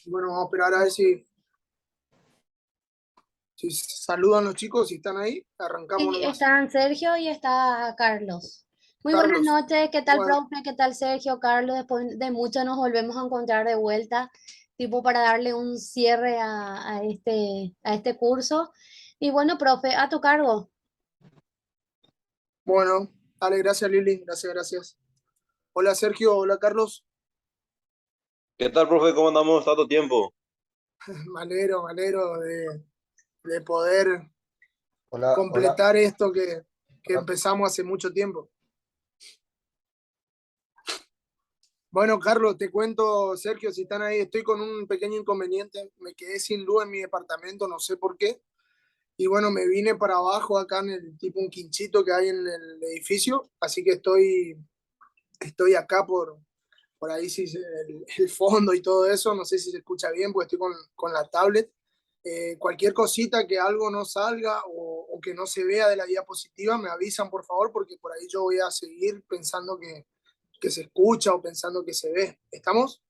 Bueno, vamos a esperar a ver si saludan los chicos, si están ahí. Arrancamos Sí, nomás. están Sergio y está Carlos. Muy buenas Carlos, noches, ¿qué tal, bueno, profe? ¿Qué tal, Sergio? Carlos, después de mucho nos volvemos a encontrar de vuelta, tipo para darle un cierre a este curso. Y bueno, profe, a tu cargo. bueno, dale, gracias Lili, gracias, gracias. Hola Sergio, hola Carlos. ¿Qué tal, profe? ¿Cómo andamos? Tanto tiempo. Me alegro de poder Hola, hola, completar esto que hola. empezamos hace mucho tiempo. Bueno, Carlos, te cuento, Sergio, si están ahí, estoy con un pequeño inconveniente. Me quedé sin luz en mi departamento, no sé por qué. Y bueno, me vine para abajo acá en el tipo un quinchito que hay en el edificio, así que estoy acá por ahí si el fondo y todo eso, no sé si se escucha bien porque estoy con la tablet. Cualquier cosita que algo no salga o que no se vea de la diapositiva, me avisan por favor porque por ahí yo voy a seguir pensando que se escucha o pensando que se ve. ¿Estamos?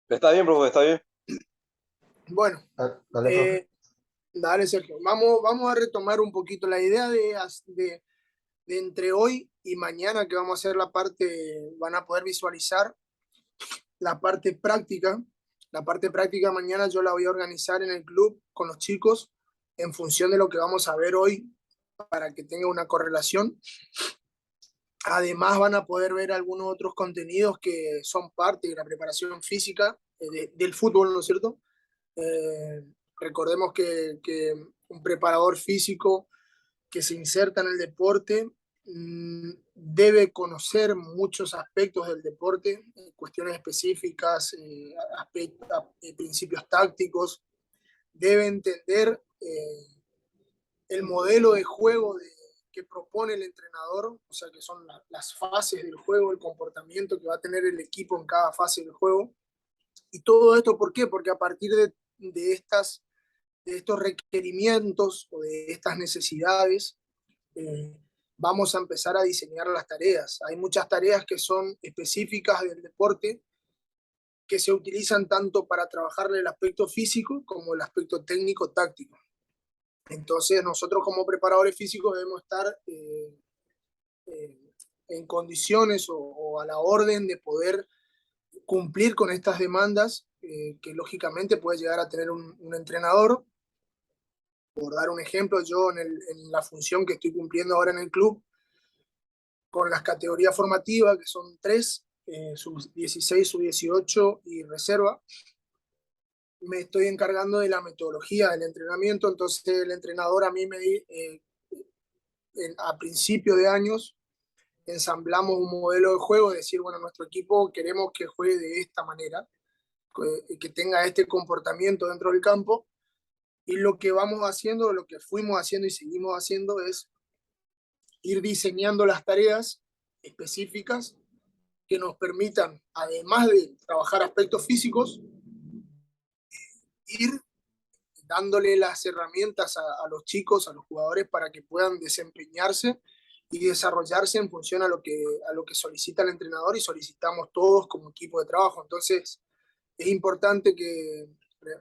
Está bien, profe, está bien. Bueno, Dale, profe. eh, dale Sergio, vamos a retomar un poquito la idea de entre hoy y mañana que vamos a hacer la parte, van a poder visualizar la parte práctica. La parte práctica mañana yo la voy a organizar en el club con los chicos en función de lo que vamos a ver hoy para que tenga una correlación. Además van a poder ver algunos otros contenidos que son parte de la preparación física del fútbol, ¿no es cierto? Eh, Recordemos que un preparador físico que se inserta en el deporte debe conocer muchos aspectos del deporte, cuestiones específicas, principios tácticos, debe entender el modelo de juego que propone el entrenador, o sea, que son las fases del juego, el comportamiento que va a tener el equipo en cada fase del juego. Y todo esto, ¿por qué? Porque a partir de estos requerimientos o de estas necesidades, eh, vamos a empezar a diseñar las tareas. Hay muchas tareas que son específicas del deporte que se utilizan tanto para trabajar el aspecto físico como el aspecto técnico-táctico. Entonces, nosotros como preparadores físicos debemos estar eh, en condiciones o a la orden de poder cumplir con estas demandas que lógicamente puede llegar a tener un entrenador. Por dar un ejemplo, yo en la función que estoy cumpliendo ahora en el club, con las categorías formativas, que son tres, sub-16, sub-18 y reserva, me estoy encargando de la metodología del entrenamiento, entonces el entrenador a mí a principio de años ensamblamos un modelo de juego, es decir, bueno, nuestro equipo queremos que juegue de esta manera, que tenga este comportamiento dentro del campo, y lo que vamos haciendo, lo que fuimos haciendo y seguimos haciendo es ir diseñando las tareas específicas que nos permitan, además de trabajar aspectos físicos, ir dándole las herramientas a los chicos, a los jugadores, para que puedan desempeñarse y desarrollarse en función a lo que solicita el entrenador y solicitamos todos como equipo de trabajo. Entonces, es importante que,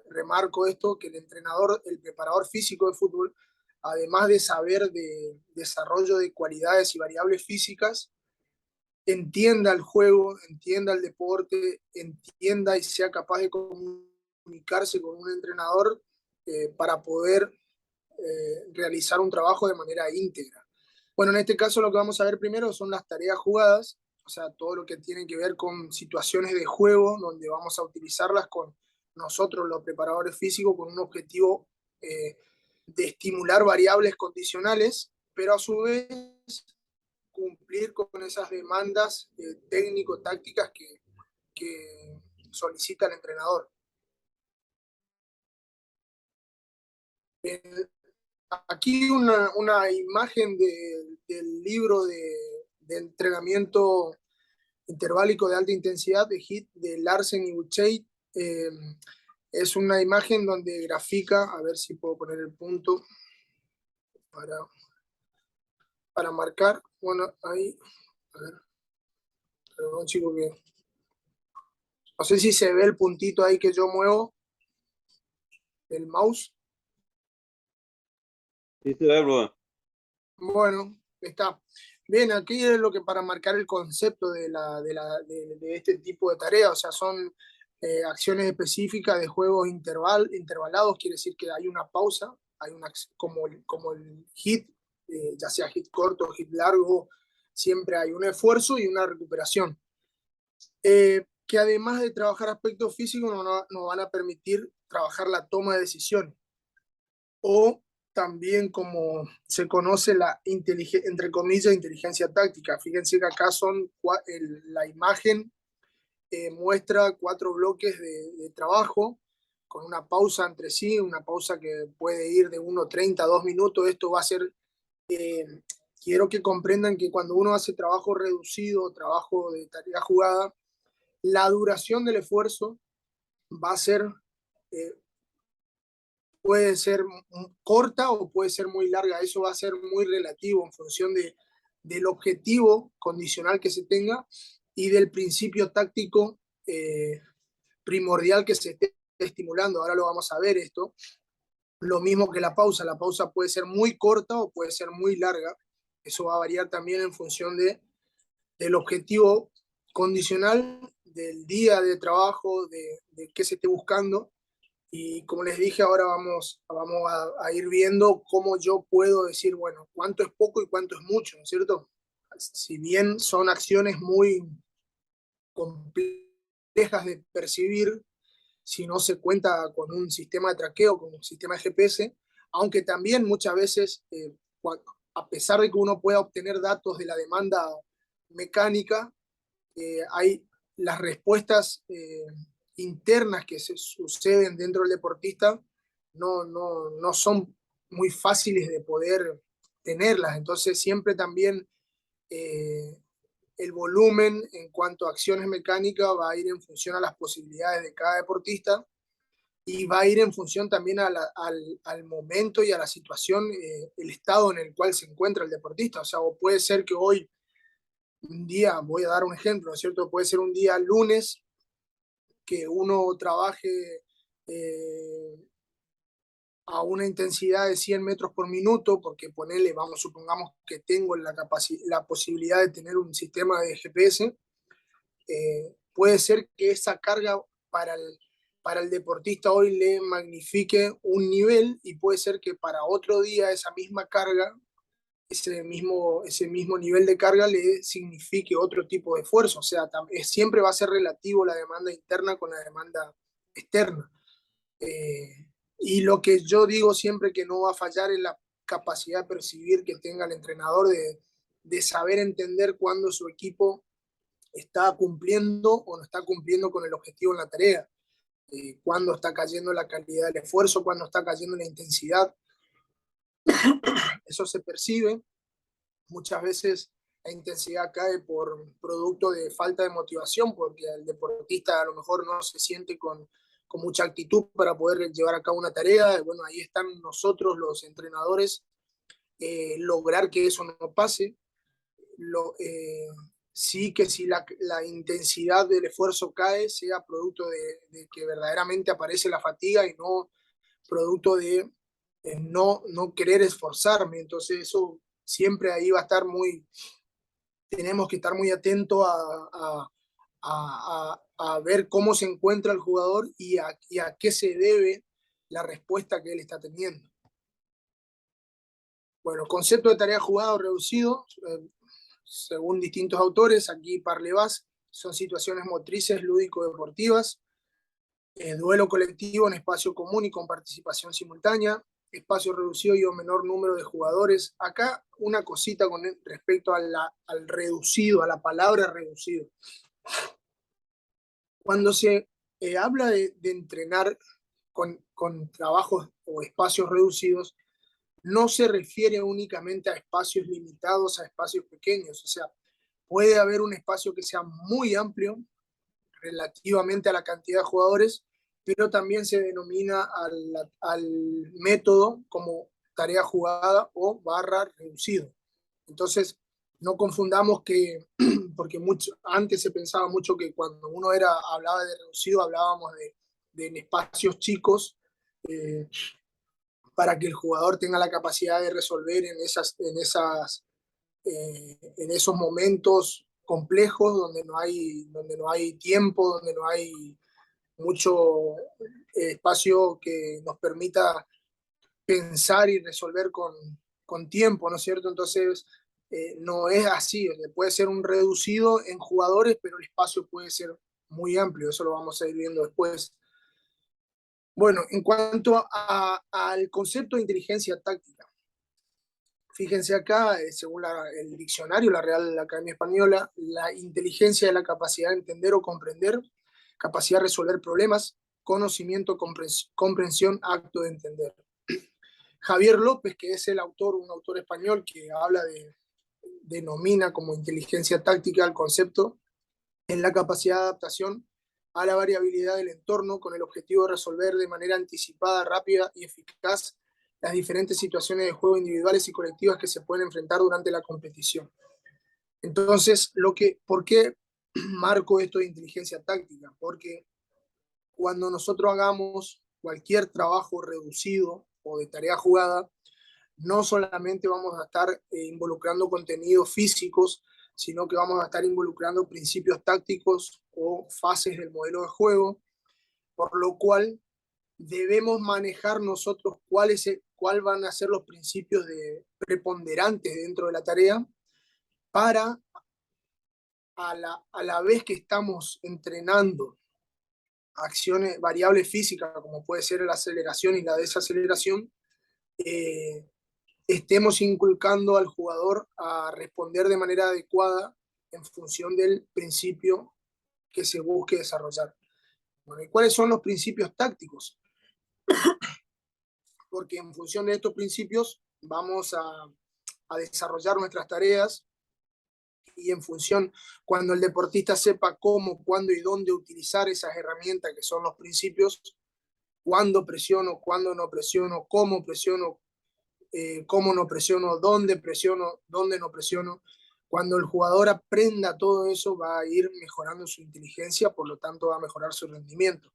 remarco esto, que el entrenador, el preparador físico de fútbol, además de saber de desarrollo de cualidades y variables físicas, entienda el juego, entienda el deporte, entienda y sea capaz de comunicarse con un entrenador para poder realizar un trabajo de manera íntegra. Bueno, en este caso lo que vamos a ver primero son las tareas jugadas, o sea, todo lo que tiene que ver con situaciones de juego, donde vamos a utilizarlas con nosotros, los preparadores físicos, con un objetivo de estimular variables condicionales, pero a su vez cumplir con esas demandas técnico-tácticas que solicita el entrenador. Aquí una imagen del libro de entrenamiento interválico de alta intensidad de HIIT de Larsen y Buchheit. Es una imagen donde grafica, a ver si puedo poner el punto para, para marcar. Bueno, ahí, a ver, perdón chico que No sé si se ve el puntito ahí que yo muevo del mouse. Sí, se ve, profe. Bueno, está. Bien, aquí es lo que para marcar el concepto de este tipo de tareas, o sea, son acciones específicas de juegos intervalados, quiere decir que hay una pausa, hay una, como el hit, ya sea hit corto o hit largo, siempre hay un esfuerzo y una recuperación. Que además de trabajar aspectos físicos, nos van a permitir trabajar la toma de decisiones o también como se conoce la entre comillas inteligencia táctica. Fíjense que acá son la imagen muestra 4 bloques de trabajo con una pausa entre sí, una pausa que puede ir de 1:30 a 2 minutos. Esto va a ser, eh, quiero que comprendan que cuando uno hace trabajo reducido, trabajo de tarea jugada, la duración del esfuerzo va a ser eh, puede ser corta o puede ser muy larga. Eso va a ser muy relativo en función del objetivo condicional que se tenga y del principio táctico primordial que se esté estimulando. Ahora lo vamos a ver esto. Lo mismo que la pausa. La pausa puede ser muy corta o puede ser muy larga. Eso va a variar también en función del objetivo condicional, del día de trabajo, de qué se esté buscando. Y como les dije, ahora vamos a ir viendo cómo yo puedo decir, bueno, cuánto es poco y cuánto es mucho, ¿no es cierto? Si bien son acciones muy complejas de percibir, si no se cuenta con un sistema de traqueo, con un sistema de GPS, aunque también muchas veces, a pesar de que uno pueda obtener datos de la demanda mecánica, hay las respuestas internas que se suceden dentro del deportista no son muy fáciles de poder tenerlas. Entonces siempre también eh, el volumen en cuanto a acciones mecánicas va a ir en función a las posibilidades de cada deportista y va a ir en función también al momento y a la situación, el estado en el cual se encuentra el deportista. O sea, o puede ser que hoy un día, voy a dar un ejemplo, ¿no es cierto? Puede ser un día lunes que uno trabaje a una intensidad de 100 metros por minuto, porque ponele, vamos, supongamos que tengo la posibilidad de tener un sistema de GPS, puede ser que esa carga para el deportista hoy le magnifique un nivel y puede ser que para otro día esa misma carga ese mismo nivel de carga le signifique otro tipo de esfuerzo. O sea, siempre va a ser relativo la demanda interna con la demanda externa. Y lo que yo digo siempre que no va a fallar es la capacidad de percibir que tenga el entrenador de saber entender cuándo su equipo está cumpliendo o no está cumpliendo con el objetivo en la tarea, cuándo está cayendo la calidad del esfuerzo, cuándo está cayendo la intensidad. Eso se percibe. Muchas veces la intensidad cae por producto de falta de motivación, porque el deportista a lo mejor no se siente con mucha actitud para poder llevar a cabo una tarea. Bueno, ahí están nosotros los entrenadores, lograr que eso no pase. Sí que si la intensidad del esfuerzo cae, sea producto de que verdaderamente aparece la fatiga y no producto de no querer esforzarme. Entonces eso siempre ahí va a estar tenemos que estar muy atentos a ver cómo se encuentra el jugador y a qué se debe la respuesta que él está teniendo. Bueno, concepto de tarea jugada o reducido, según distintos autores, aquí Parlevas, son situaciones motrices lúdico-deportivas, duelo colectivo en espacio común y con participación simultánea, espacio reducido y un menor número de jugadores. Acá una cosita con respecto al reducido, a la palabra reducido. Cuando se habla de entrenar con trabajos o espacios reducidos, no se refiere únicamente a espacios limitados, a espacios pequeños. O sea, puede haber un espacio que sea muy amplio relativamente a la cantidad de jugadores, pero también se denomina al método como tarea jugada o barra reducido. Entonces, no confundamos que, porque antes se pensaba mucho que cuando uno hablaba de reducido, hablábamos de en espacios chicos, para que el jugador tenga la capacidad de resolver en esos momentos complejos donde no hay tiempo, donde no hay mucho espacio que nos permita pensar y resolver con tiempo, ¿no es cierto? Entonces, no es así, puede ser un reducido en jugadores, pero el espacio puede ser muy amplio, eso lo vamos a ir viendo después. Bueno, en cuanto al concepto de inteligencia táctica, fíjense acá, según el diccionario, la Real Academia Española, la inteligencia es la capacidad de entender o comprender, capacidad de resolver problemas, conocimiento, comprensión, acto de entender. Javier López, que es el autor, un autor español que denomina como inteligencia táctica el concepto, en la capacidad de adaptación a la variabilidad del entorno con el objetivo de resolver de manera anticipada, rápida y eficaz las diferentes situaciones de juego individuales y colectivas que se pueden enfrentar durante la competición. Entonces, ¿por qué marco esto de inteligencia táctica? Porque cuando nosotros hagamos cualquier trabajo reducido o de tarea jugada, no solamente vamos a estar involucrando contenidos físicos, sino que vamos a estar involucrando principios tácticos o fases del modelo de juego, por lo cual debemos manejar nosotros cuáles van a ser los principios preponderantes dentro de la tarea para, a la vez que estamos entrenando acciones, variables físicas, como puede ser la aceleración y la desaceleración, estemos inculcando al jugador a responder de manera adecuada en función del principio que se busque desarrollar. Bueno, ¿y cuáles son los principios tácticos? Porque en función de estos principios vamos a desarrollar nuestras tareas, y en función, cuando el deportista sepa cómo, cuándo y dónde utilizar esas herramientas que son los principios, cuándo presiono, cuándo no presiono, cómo no presiono, dónde no presiono. Cuando el jugador aprenda todo eso, va a ir mejorando su inteligencia, por lo tanto va a mejorar su rendimiento.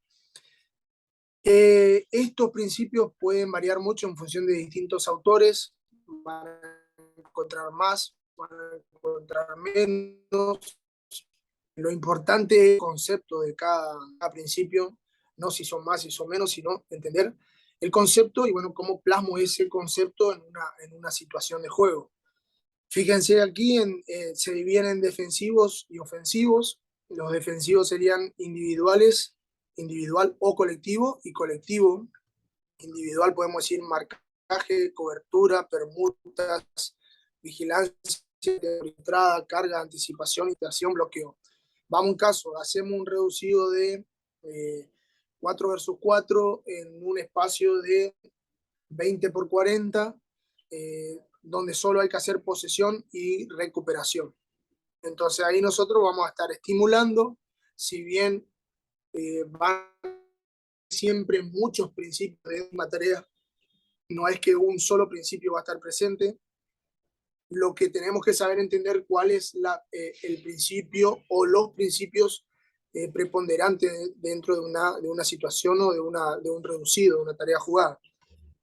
Estos principios pueden variar mucho en función de distintos autores, van a encontrar más, van a encontrar menos. Lo importante es el concepto de cada principio, no si son más, si son menos, sino entender el concepto y bueno, cómo plasmo ese concepto en una situación de juego. Fíjense aquí, se dividen en defensivos y ofensivos. Los defensivos serían individuales, individual o colectivo, y colectivo. Individual podemos decir marcaje, cobertura, permutas, vigilancia, entrada, carga, anticipación, interacción, bloqueo. Vamos a un caso, hacemos un reducido de 4 versus 4 en un espacio de 20 por 40, donde solo hay que hacer posesión y recuperación. Entonces ahí nosotros vamos a estar estimulando, si bien van siempre muchos principios de una tarea, no es que un solo principio va a estar presente. Lo que tenemos que saber entender cuál es el principio o los principios preponderantes dentro de una situación o de un reducido, de una tarea jugada.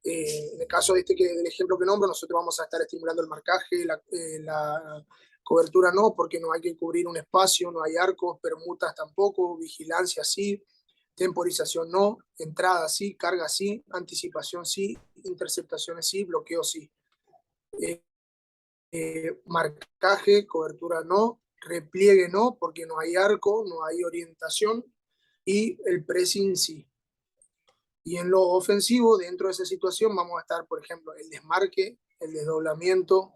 En el caso del ejemplo que nombro, nosotros vamos a estar estimulando el marcaje, la cobertura no, porque no hay que cubrir un espacio, no hay arcos, permutas tampoco, vigilancia sí, temporización no, entrada sí, carga sí, anticipación sí, interceptaciones sí, bloqueo sí. Marcaje, cobertura no, repliegue no, porque no hay arco, no hay orientación, y el pressing sí. Y en lo ofensivo, dentro de esa situación, vamos a estar, por ejemplo, el desmarque, el desdoblamiento,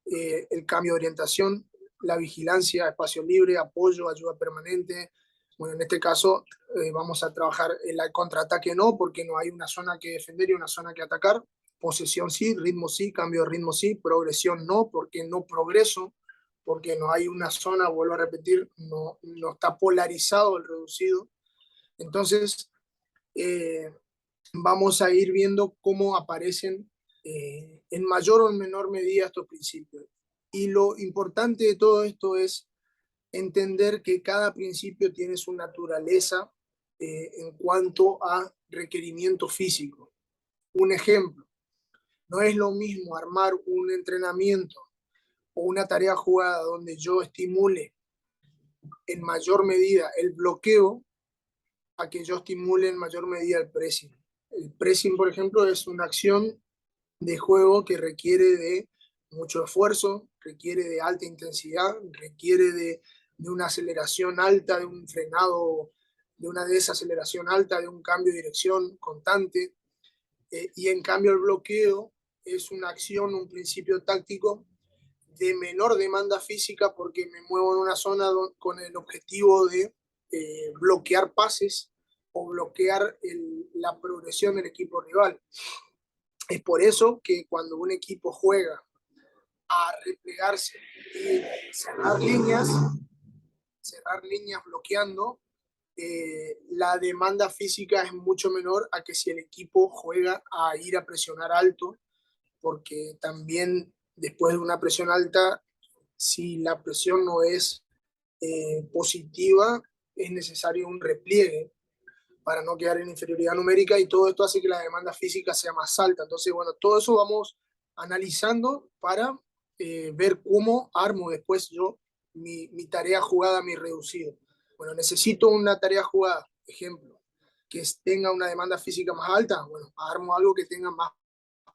el cambio de orientación, la vigilancia, espacio libre, apoyo, ayuda permanente. Bueno, en este caso vamos a trabajar el contraataque no, porque no hay una zona que defender y una zona que atacar. Posesión sí, ritmo sí, cambio de ritmo sí, progresión no, porque no progreso, porque no hay una zona, vuelvo a repetir, no está polarizado el reducido. Entonces, vamos a ir viendo cómo aparecen en mayor o en menor medida estos principios. Y lo importante de todo esto es entender que cada principio tiene su naturaleza en cuanto a requerimiento físico. Un ejemplo, no es lo mismo armar un entrenamiento o una tarea jugada donde yo estimule en mayor medida el bloqueo a que yo estimule en mayor medida el pressing. El pressing, por ejemplo, es una acción de juego que requiere de mucho esfuerzo, requiere de alta intensidad, requiere de una aceleración alta, de un frenado, de una desaceleración alta, de un cambio de dirección constante. Y en cambio el bloqueo es una acción, un principio táctico de menor demanda física porque me muevo en una zona con el objetivo de bloquear pases o bloquear la progresión del equipo rival. Es por eso que cuando un equipo juega a replegarse y cerrar líneas bloqueando, la demanda física es mucho menor a que si el equipo juega a ir a presionar alto, porque también después de una presión alta, si la presión no es positiva, es necesario un repliegue para no quedar en inferioridad numérica, y todo esto hace que la demanda física sea más alta. Entonces, bueno, todo eso vamos analizando para ver cómo armo después yo mi tarea jugada, mi reducido. Bueno, necesito una tarea jugada, ejemplo, que tenga una demanda física más alta. Bueno, armo algo que tenga más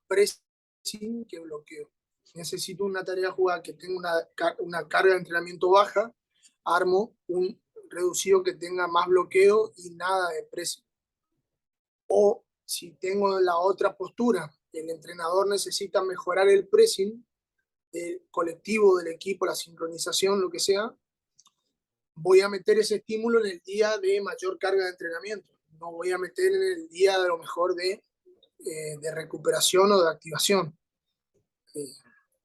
pressing que bloqueo. Necesito una tarea jugada que tenga una carga de entrenamiento baja, armo un reducido que tenga más bloqueo y nada de pressing. O si tengo la otra postura, el entrenador necesita mejorar el pressing del colectivo, del equipo, la sincronización, lo que sea, voy a meter ese estímulo en el día de mayor carga de entrenamiento. No voy a meter en el día de lo mejor de recuperación o de activación.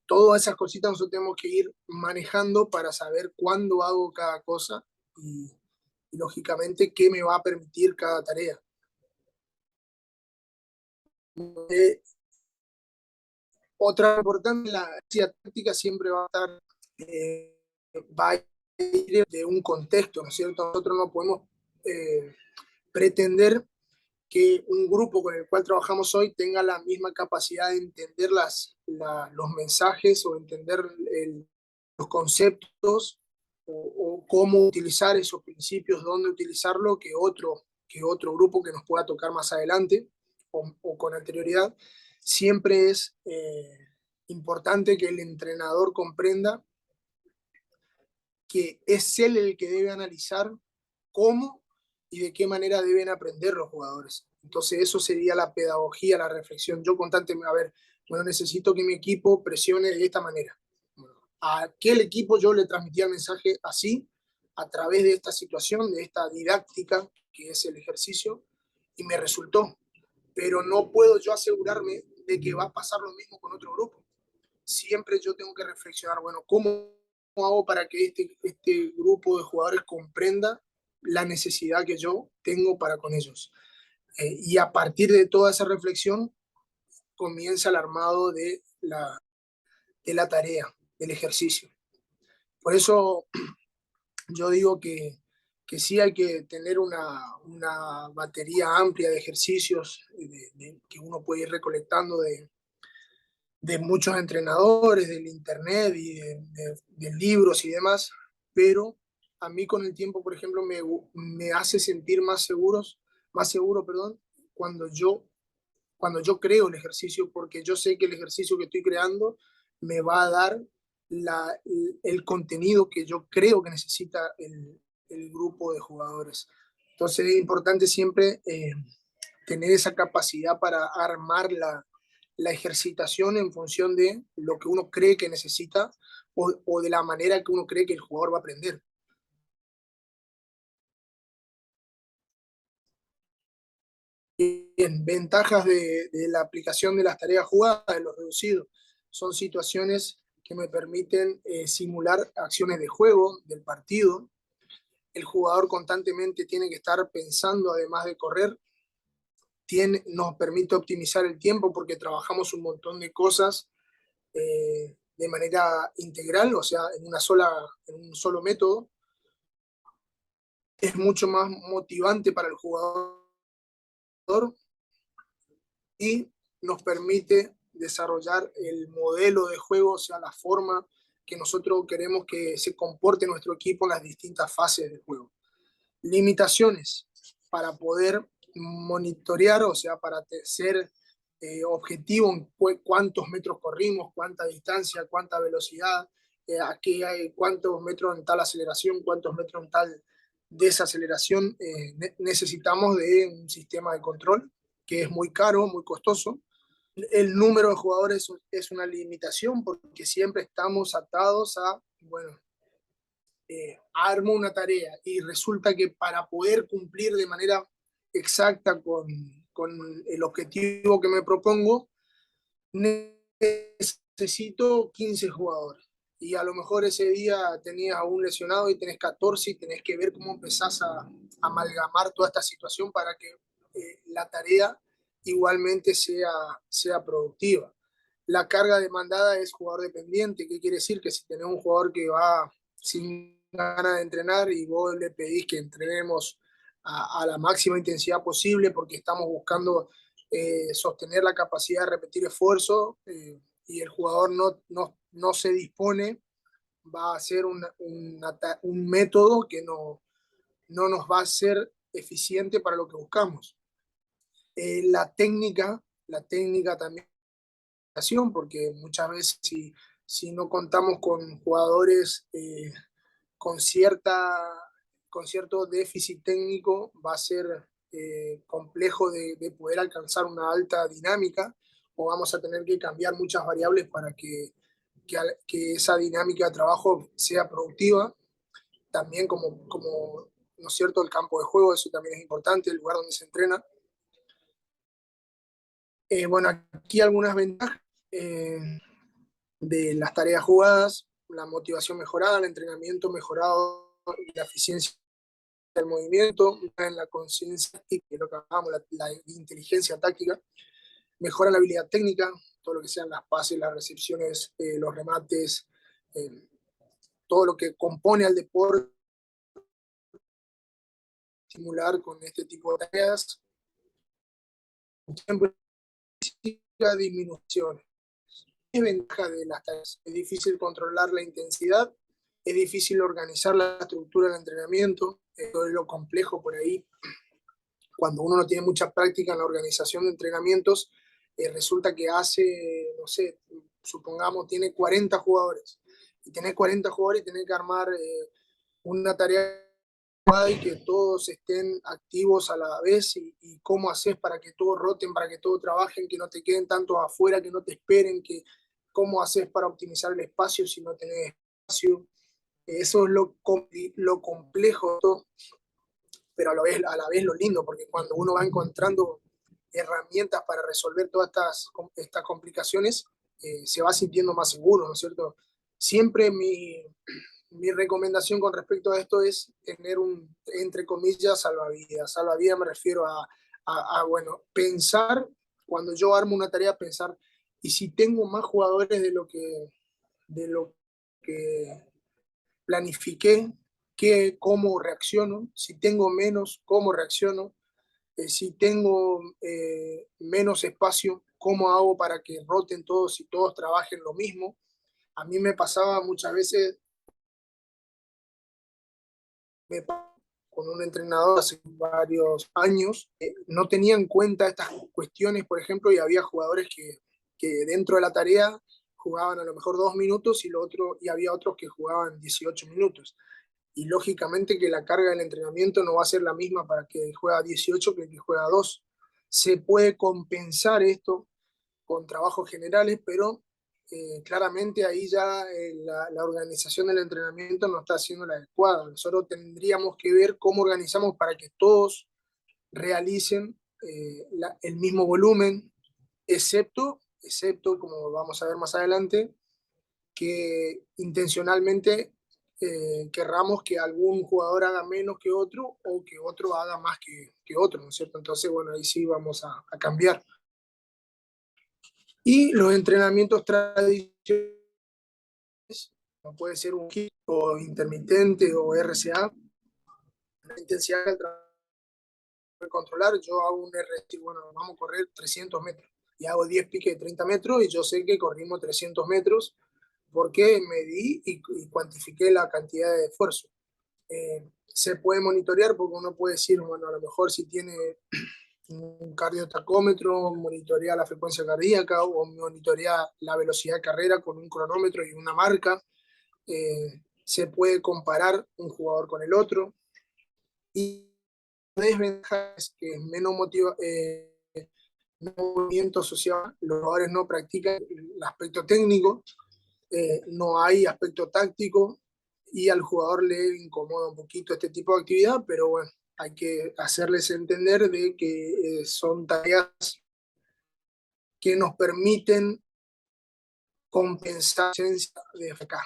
Todas esas cositas nosotros tenemos que ir manejando para saber cuándo hago cada cosa y lógicamente qué me va a permitir cada tarea. Otra importante, la táctica siempre va a estar, va a ir de un contexto, ¿no es cierto? Nosotros no podemos pretender que un grupo con el cual trabajamos hoy tenga la misma capacidad de entender los mensajes o entender los conceptos o cómo utilizar esos principios, dónde utilizarlo, que otro grupo que nos pueda tocar más adelante o con anterioridad. Siempre es importante que el entrenador comprenda que es él el que debe analizar cómo y de qué manera deben aprender los jugadores. Entonces eso sería la pedagogía, la reflexión. Yo constantemente, a ver, bueno, necesito que mi equipo presione de esta manera. Bueno, a aquel equipo yo le transmitía el mensaje así, a través de esta situación, de esta didáctica que es el ejercicio, y me resultó. Pero no puedo yo asegurarme de que va a pasar lo mismo con otro grupo. Siempre yo tengo que reflexionar, bueno, ¿cómo hago para que este grupo de jugadores comprenda la necesidad que yo tengo para con ellos? Y a partir de toda esa reflexión comienza el armado de la tarea, del ejercicio. Por eso yo digo que sí hay que tener una batería amplia de ejercicios que uno puede ir recolectando de muchos entrenadores, del internet y de libros y demás, pero a mí con el tiempo, por ejemplo, me hace sentir más seguro, cuando yo creo el ejercicio, porque yo sé que el ejercicio que estoy creando me va a dar el contenido que yo creo que necesita el grupo de jugadores. Entonces es importante siempre tener esa capacidad para armar la ejercitación en función de lo que uno cree que necesita o de la manera que uno cree que el jugador va a aprender. Bien, ventajas de la aplicación de las tareas jugadas, de los reducidos. Son situaciones que me permiten simular acciones de juego, del partido. El jugador constantemente tiene que estar pensando, además de correr. Nos permite optimizar el tiempo porque trabajamos un montón de cosas de manera integral, o sea, en un solo método. es mucho más motivante para el jugador y nos permite desarrollar el modelo de juego, o sea, la forma que nosotros queremos que se comporte nuestro equipo en las distintas fases del juego. Limitaciones para poder monitorear, o sea, para ser objetivo en cuántos metros corrimos, cuánta distancia, cuánta velocidad, aquí hay cuántos metros en tal aceleración, cuántos metros en tal desaceleración. Necesitamos de un sistema de control que es muy caro, muy costoso. El número de jugadores es una limitación porque siempre estamos atados a, bueno, armo una tarea y resulta que para poder cumplir de manera exacta con el objetivo que me propongo, necesito 15 jugadores. Y a lo mejor ese día tenías a un lesionado y tenés 14 y tenés que ver cómo empezás a amalgamar toda esta situación para que la tarea igualmente sea productiva. La carga demandada es jugador dependiente. ¿Qué quiere decir? Que si tenés un jugador que va sin ganas de entrenar y vos le pedís que entrenemos a la máxima intensidad posible porque estamos buscando sostener la capacidad de repetir esfuerzo y el jugador no se dispone, va a ser un método que no nos va a ser eficiente para lo que buscamos. La técnica también, porque muchas veces si no contamos con jugadores con, con cierto déficit técnico, va a ser complejo de poder alcanzar una alta dinámica o vamos a tener que cambiar muchas variables para que esa dinámica de trabajo sea productiva. También como ¿no es cierto? El campo de juego, eso también es importante, el lugar donde se entrena. Bueno, aquí algunas ventajas de las tareas jugadas: la motivación mejorada, el entrenamiento mejorado y la eficiencia del movimiento, en la conciencia táctica, que es lo que hablábamos, la inteligencia táctica, mejora la habilidad técnica, todo lo que sean las pases, las recepciones, los remates, todo lo que compone al deporte, estimular con este tipo de tareas. Siempre disminuciones. Es ventaja de las tareas. Es difícil controlar la intensidad, es difícil organizar la estructura del entrenamiento, todo es lo complejo por ahí. Cuando uno no tiene mucha práctica en la organización de entrenamientos, resulta que hace, no sé, supongamos, tiene 40 jugadores. Y tenés 40 jugadores y tenés que armar una tarea y que todos estén activos a la vez y cómo haces para que todos roten, para que todos trabajen, que no te queden tantos afuera, que no te esperen, que cómo haces para optimizar el espacio si no tenés espacio. Eso es lo complejo, pero a la vez lo lindo, porque cuando uno va encontrando herramientas para resolver todas estas complicaciones, se va sintiendo más seguro, ¿no es cierto? Siempre mi recomendación con respecto a esto es tener un, entre comillas, salvavidas. Salvavidas me refiero bueno, pensar, cuando yo armo una tarea, pensar, y si tengo más jugadores de lo que planifiqué, cómo reacciono, si tengo menos, cómo reacciono, si tengo menos espacio, cómo hago para que roten todos y todos trabajen lo mismo. A mí me pasaba muchas veces, con un entrenador hace varios años, no tenía en cuenta estas cuestiones, por ejemplo, y había jugadores que dentro de la tarea jugaban a lo mejor 2 minutos y había otros que jugaban 18 minutos. Y lógicamente que la carga del entrenamiento no va a ser la misma para que juega 18 que el que juega 2. Se puede compensar esto con trabajos generales, pero claramente ahí ya la organización del entrenamiento no está siendo la adecuada. Nosotros tendríamos que ver cómo organizamos para que todos realicen el mismo volumen, excepto, como vamos a ver más adelante, que intencionalmente querramos que algún jugador haga menos que otro o que otro haga más que otro, ¿no es cierto? Entonces, bueno, ahí sí vamos a cambiar. Y los entrenamientos tradicionales, como puede ser un kit o intermitente o RCA, la intensidad del trabajo controlar. Yo hago un RT, bueno, vamos a correr 300 metros y hago 10 piques de 30 metros y yo sé que corrimos 300 metros porque medí y cuantifiqué la cantidad de esfuerzo. Se puede monitorear porque uno puede decir, bueno, a lo mejor si tiene un cardiotacómetro, monitorea la frecuencia cardíaca o monitorea la velocidad de carrera con un cronómetro y una marca. Se puede comparar un jugador con el otro. Y la desventaja es que es menos movimiento social, los jugadores no practican el aspecto técnico, no hay aspecto táctico y al jugador le incomoda un poquito este tipo de actividad, pero bueno, hay que hacerles entender de que son tareas que nos permiten compensar de acá.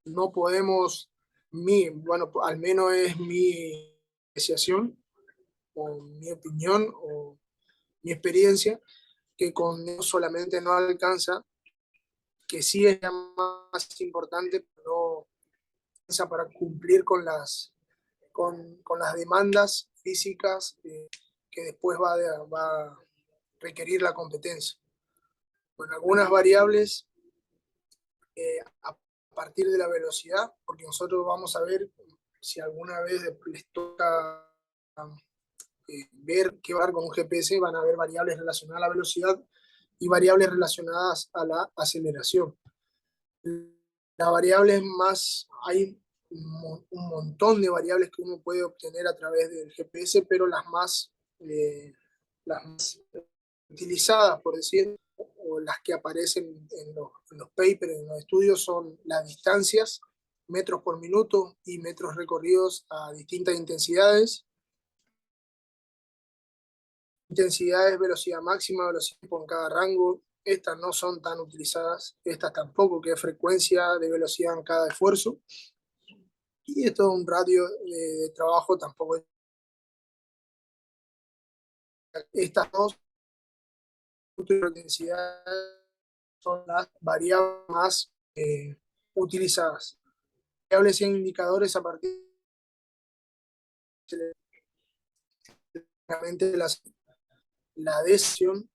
No podemos, bueno, al menos es mi apreciación o mi opinión o mi experiencia, que con eso solamente no alcanza, que sí es más importante, pero no alcanza para cumplir con las demandas físicas que después va a requerir la competencia. Con algunas variables, a partir de la velocidad, porque nosotros vamos a ver si alguna vez les toca ver qué va con un GPS, van a haber variables relacionadas a la velocidad y variables relacionadas a la aceleración. Las variables más, hay un montón de variables que uno puede obtener a través del GPS, pero las más utilizadas, por decir, o las que aparecen en los papers, en los estudios, son las distancias, metros por minuto y metros recorridos a distintas intensidades. Intensidades, velocidad máxima, velocidad por cada rango. Estas no son tan utilizadas, estas tampoco, que es frecuencia de velocidad en cada esfuerzo. Y esto es un radio de trabajo tampoco. Estas dos intensidades son las variables más utilizadas. Variables y indicadores a partir de la decisión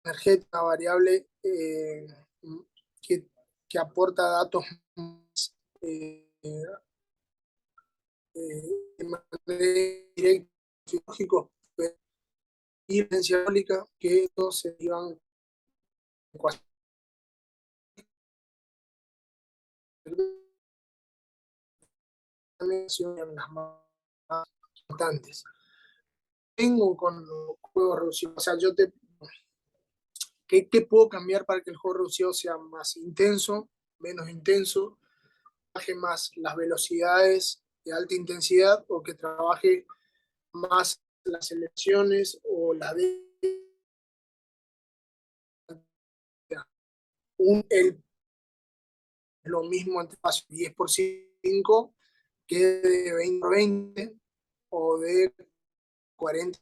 energética variable que aporta datos de manera directa, fisiológicos y evidencia eólica, que estos se iban en las más importantes. Tengo con los juegos reducidos, o sea, ¿qué puedo cambiar para que el juego reducido sea más intenso, menos intenso, trabaje más las velocidades de alta intensidad o que trabaje más las selecciones o la de lo mismo entre 10 por 5 que de 20 por 20 o de 40.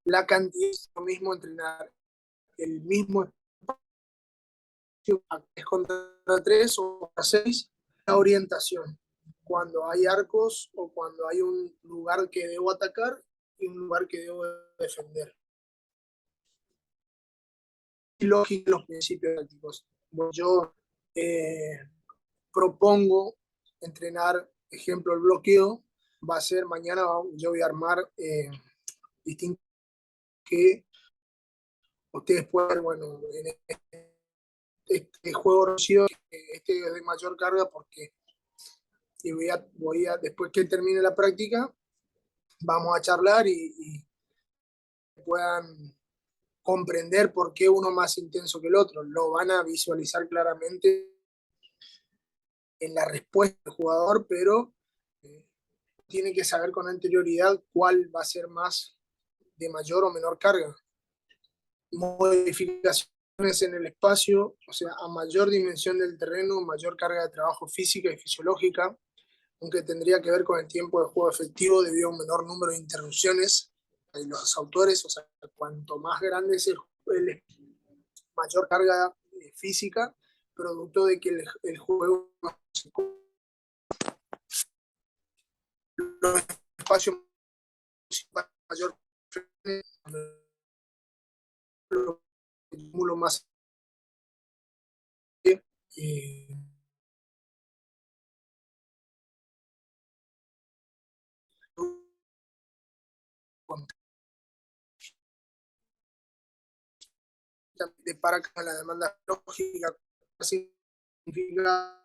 La cantidad es lo mismo entrenar el mismo espacio a 3 contra 3 o a 6. La orientación, cuando hay arcos o cuando hay un lugar que debo atacar y un lugar que debo defender. Y lógico, los principios tácticos. Bueno, yo propongo entrenar, ejemplo, el bloqueo. Va a ser mañana, yo voy a armar distintos que ustedes pueden, bueno, en este juego reducido, este es de mayor carga porque y voy a, después que termine la práctica, vamos a charlar y puedan comprender por qué uno más intenso que el otro. Lo van a visualizar claramente en la respuesta del jugador, pero tiene que saber con anterioridad cuál va a ser más de mayor o menor carga. Modificaciones en el espacio, o sea, a mayor dimensión del terreno, mayor carga de trabajo física y fisiológica, aunque tendría que ver con el tiempo de juego efectivo debido a un menor número de interrupciones de los autores, o sea, cuanto más grande es el mayor carga física, producto de que el juego los espacios mayor lo más eh, de para con la demanda lógica significa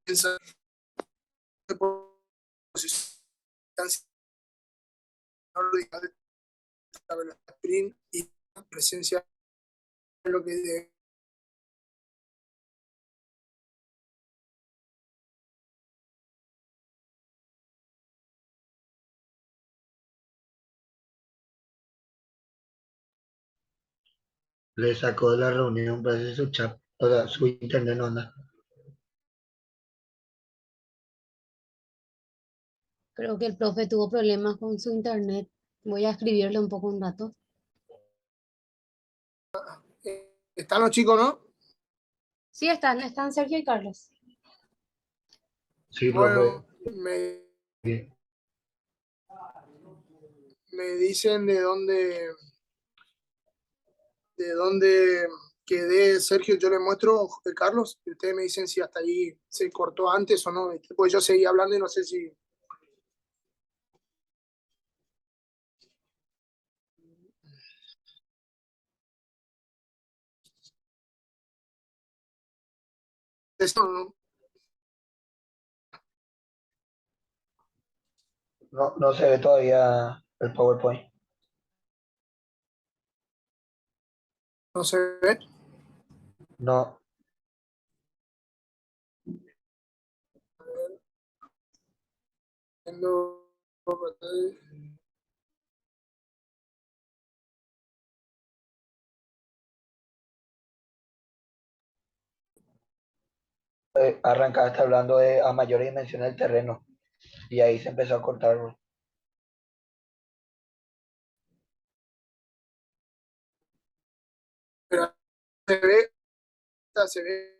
piensa sprint y presencia de lo que Le sacó de la reunión, parece su chat, o sea, su internet no anda. Creo que el profe tuvo problemas con su internet. Voy a escribirle un poco un rato. están los chicos, ¿no? Sí, están Sergio y Carlos. Sí, profe. Bueno, me Bien. dicen de dónde quedé, Sergio, yo le muestro, Carlos, y ustedes me dicen si hasta ahí se cortó antes o no, pues yo seguí hablando y no sé si... Eso No, no se ve todavía el PowerPoint. no se ve. No, Viendo- arrancaste hablando de a mayores dimensiones del terreno y ahí se empezó a cortar. Pero se ve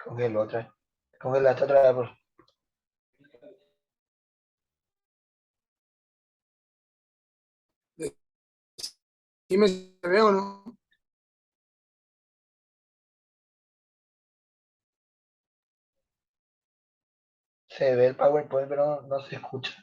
Congeló otra vez. Congelaste otra vez, profe. dime si se ve o no. Se ve el PowerPoint, pero no se escucha.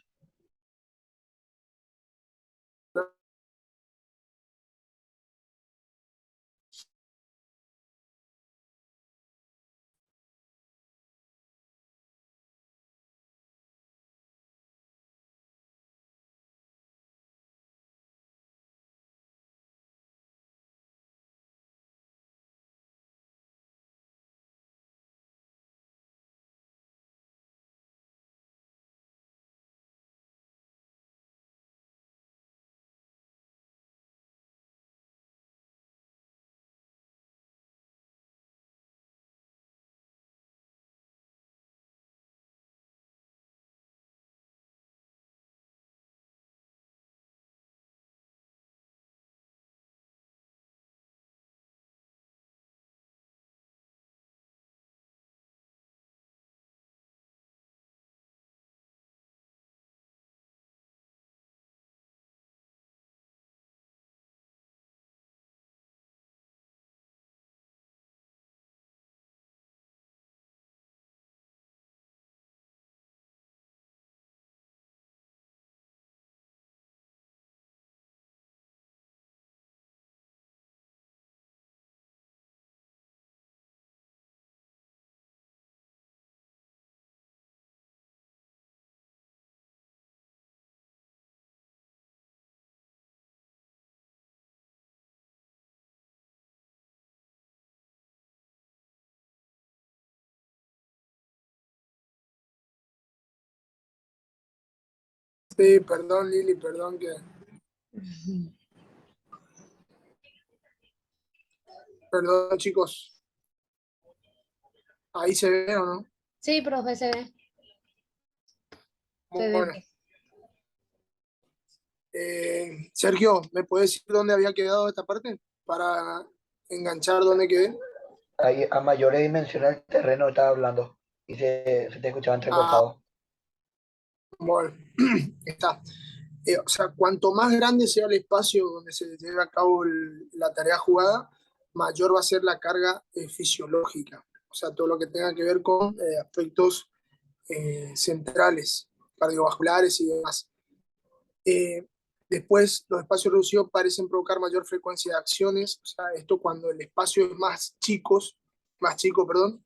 Sí, perdón Lili, perdón que... Perdón, chicos, ahí se ve o no. Sí, profe, se ve. Se ve. Bueno, Sergio, ¿me puedes decir dónde había quedado esta parte? Para enganchar dónde quedé. Ahí a mayores dimensiones del terreno estaba hablando y se te escuchaba Ah, entrecortado. bueno, está. O sea, cuanto más grande sea el espacio donde se lleve a cabo la tarea jugada, mayor va a ser la carga fisiológica. O sea, todo lo que tenga que ver con aspectos centrales, cardiovasculares y demás. Eh, Después, los espacios reducidos parecen provocar mayor frecuencia de acciones. O sea, esto cuando el espacio es más chico, perdón,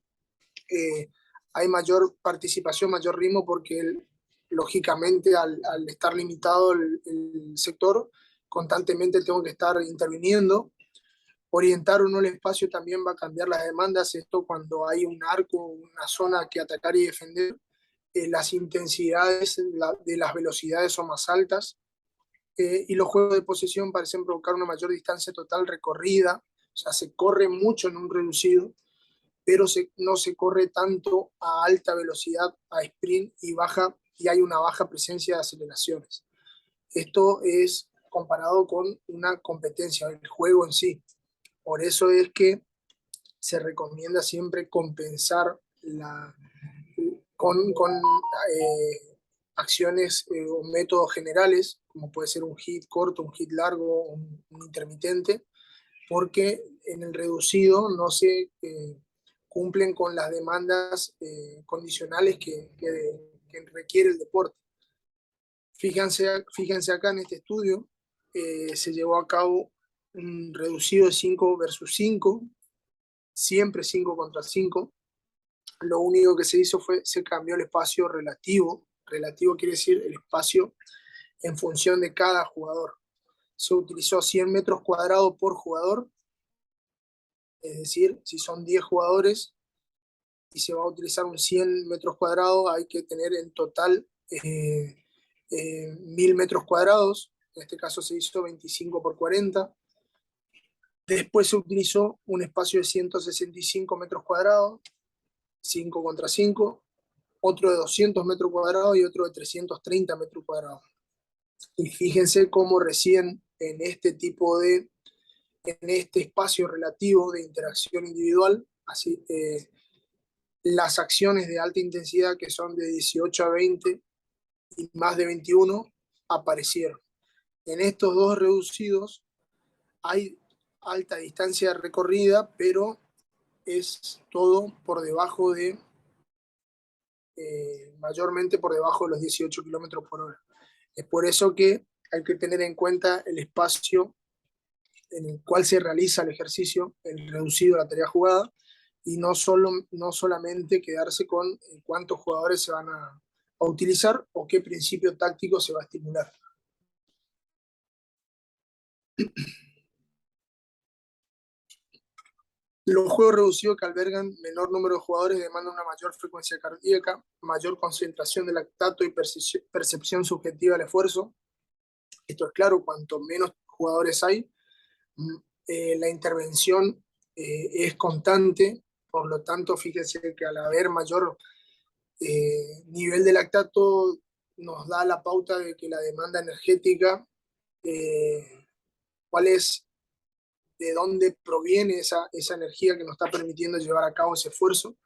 eh, hay mayor participación, mayor ritmo, porque lógicamente al estar limitado el sector, constantemente tengo que estar interviniendo. Orientar o no el espacio también va a cambiar las demandas. Esto cuando hay un arco, una zona que atacar y defender, las intensidades de las velocidades son más altas, y los juegos de posesión parecen provocar una mayor distancia total recorrida. O sea, se corre mucho en un reducido, pero no se corre tanto a alta velocidad, a sprint, y hay una baja presencia de aceleraciones. Esto es comparado con una competencia, el juego en sí. Por eso es que se recomienda siempre compensar con acciones o métodos generales, como puede ser un hit corto, un hit largo, un intermitente, porque en el reducido no se cumplen con las demandas condicionales que requiere el deporte. Fíjense acá en este estudio, se llevó a cabo un reducido de 5 versus 5, siempre 5 contra 5. Lo único que se hizo fue, se cambió el espacio relativo. Relativo quiere decir el espacio en función de cada jugador. Se utilizó 100 metros cuadrados por jugador, es decir, si son 10 jugadores y se va a utilizar un 100 metros cuadrados, hay que tener en total 1000 metros cuadrados. En este caso se hizo 25 por 40. Después se utilizó un espacio de 165 metros cuadrados, 5 contra 5, otro de 200 metros cuadrados y otro de 330 metros cuadrados. Y fíjense cómo recién en este espacio relativo de interacción individual, así, las acciones de alta intensidad, que son de 18 a 20 y más de 21, aparecieron. En estos dos reducidos hay alta distancia recorrida, pero es todo por debajo mayormente por debajo de los 18 kilómetros por hora. Es por eso que hay que tener en cuenta el espacio en el cual se realiza el ejercicio, el reducido, la tarea jugada, y no solamente quedarse con cuántos jugadores se van a utilizar o qué principio táctico se va a estimular. Los juegos reducidos que albergan menor número de jugadores demandan una mayor frecuencia cardíaca, mayor concentración de lactato y percepción subjetiva del esfuerzo. Esto es claro, cuanto menos jugadores hay, la intervención es constante. Por lo tanto, fíjense que al haber mayor nivel de lactato, nos da la pauta de que la demanda energética, cuál es, de dónde proviene esa energía que nos está permitiendo llevar a cabo ese esfuerzo.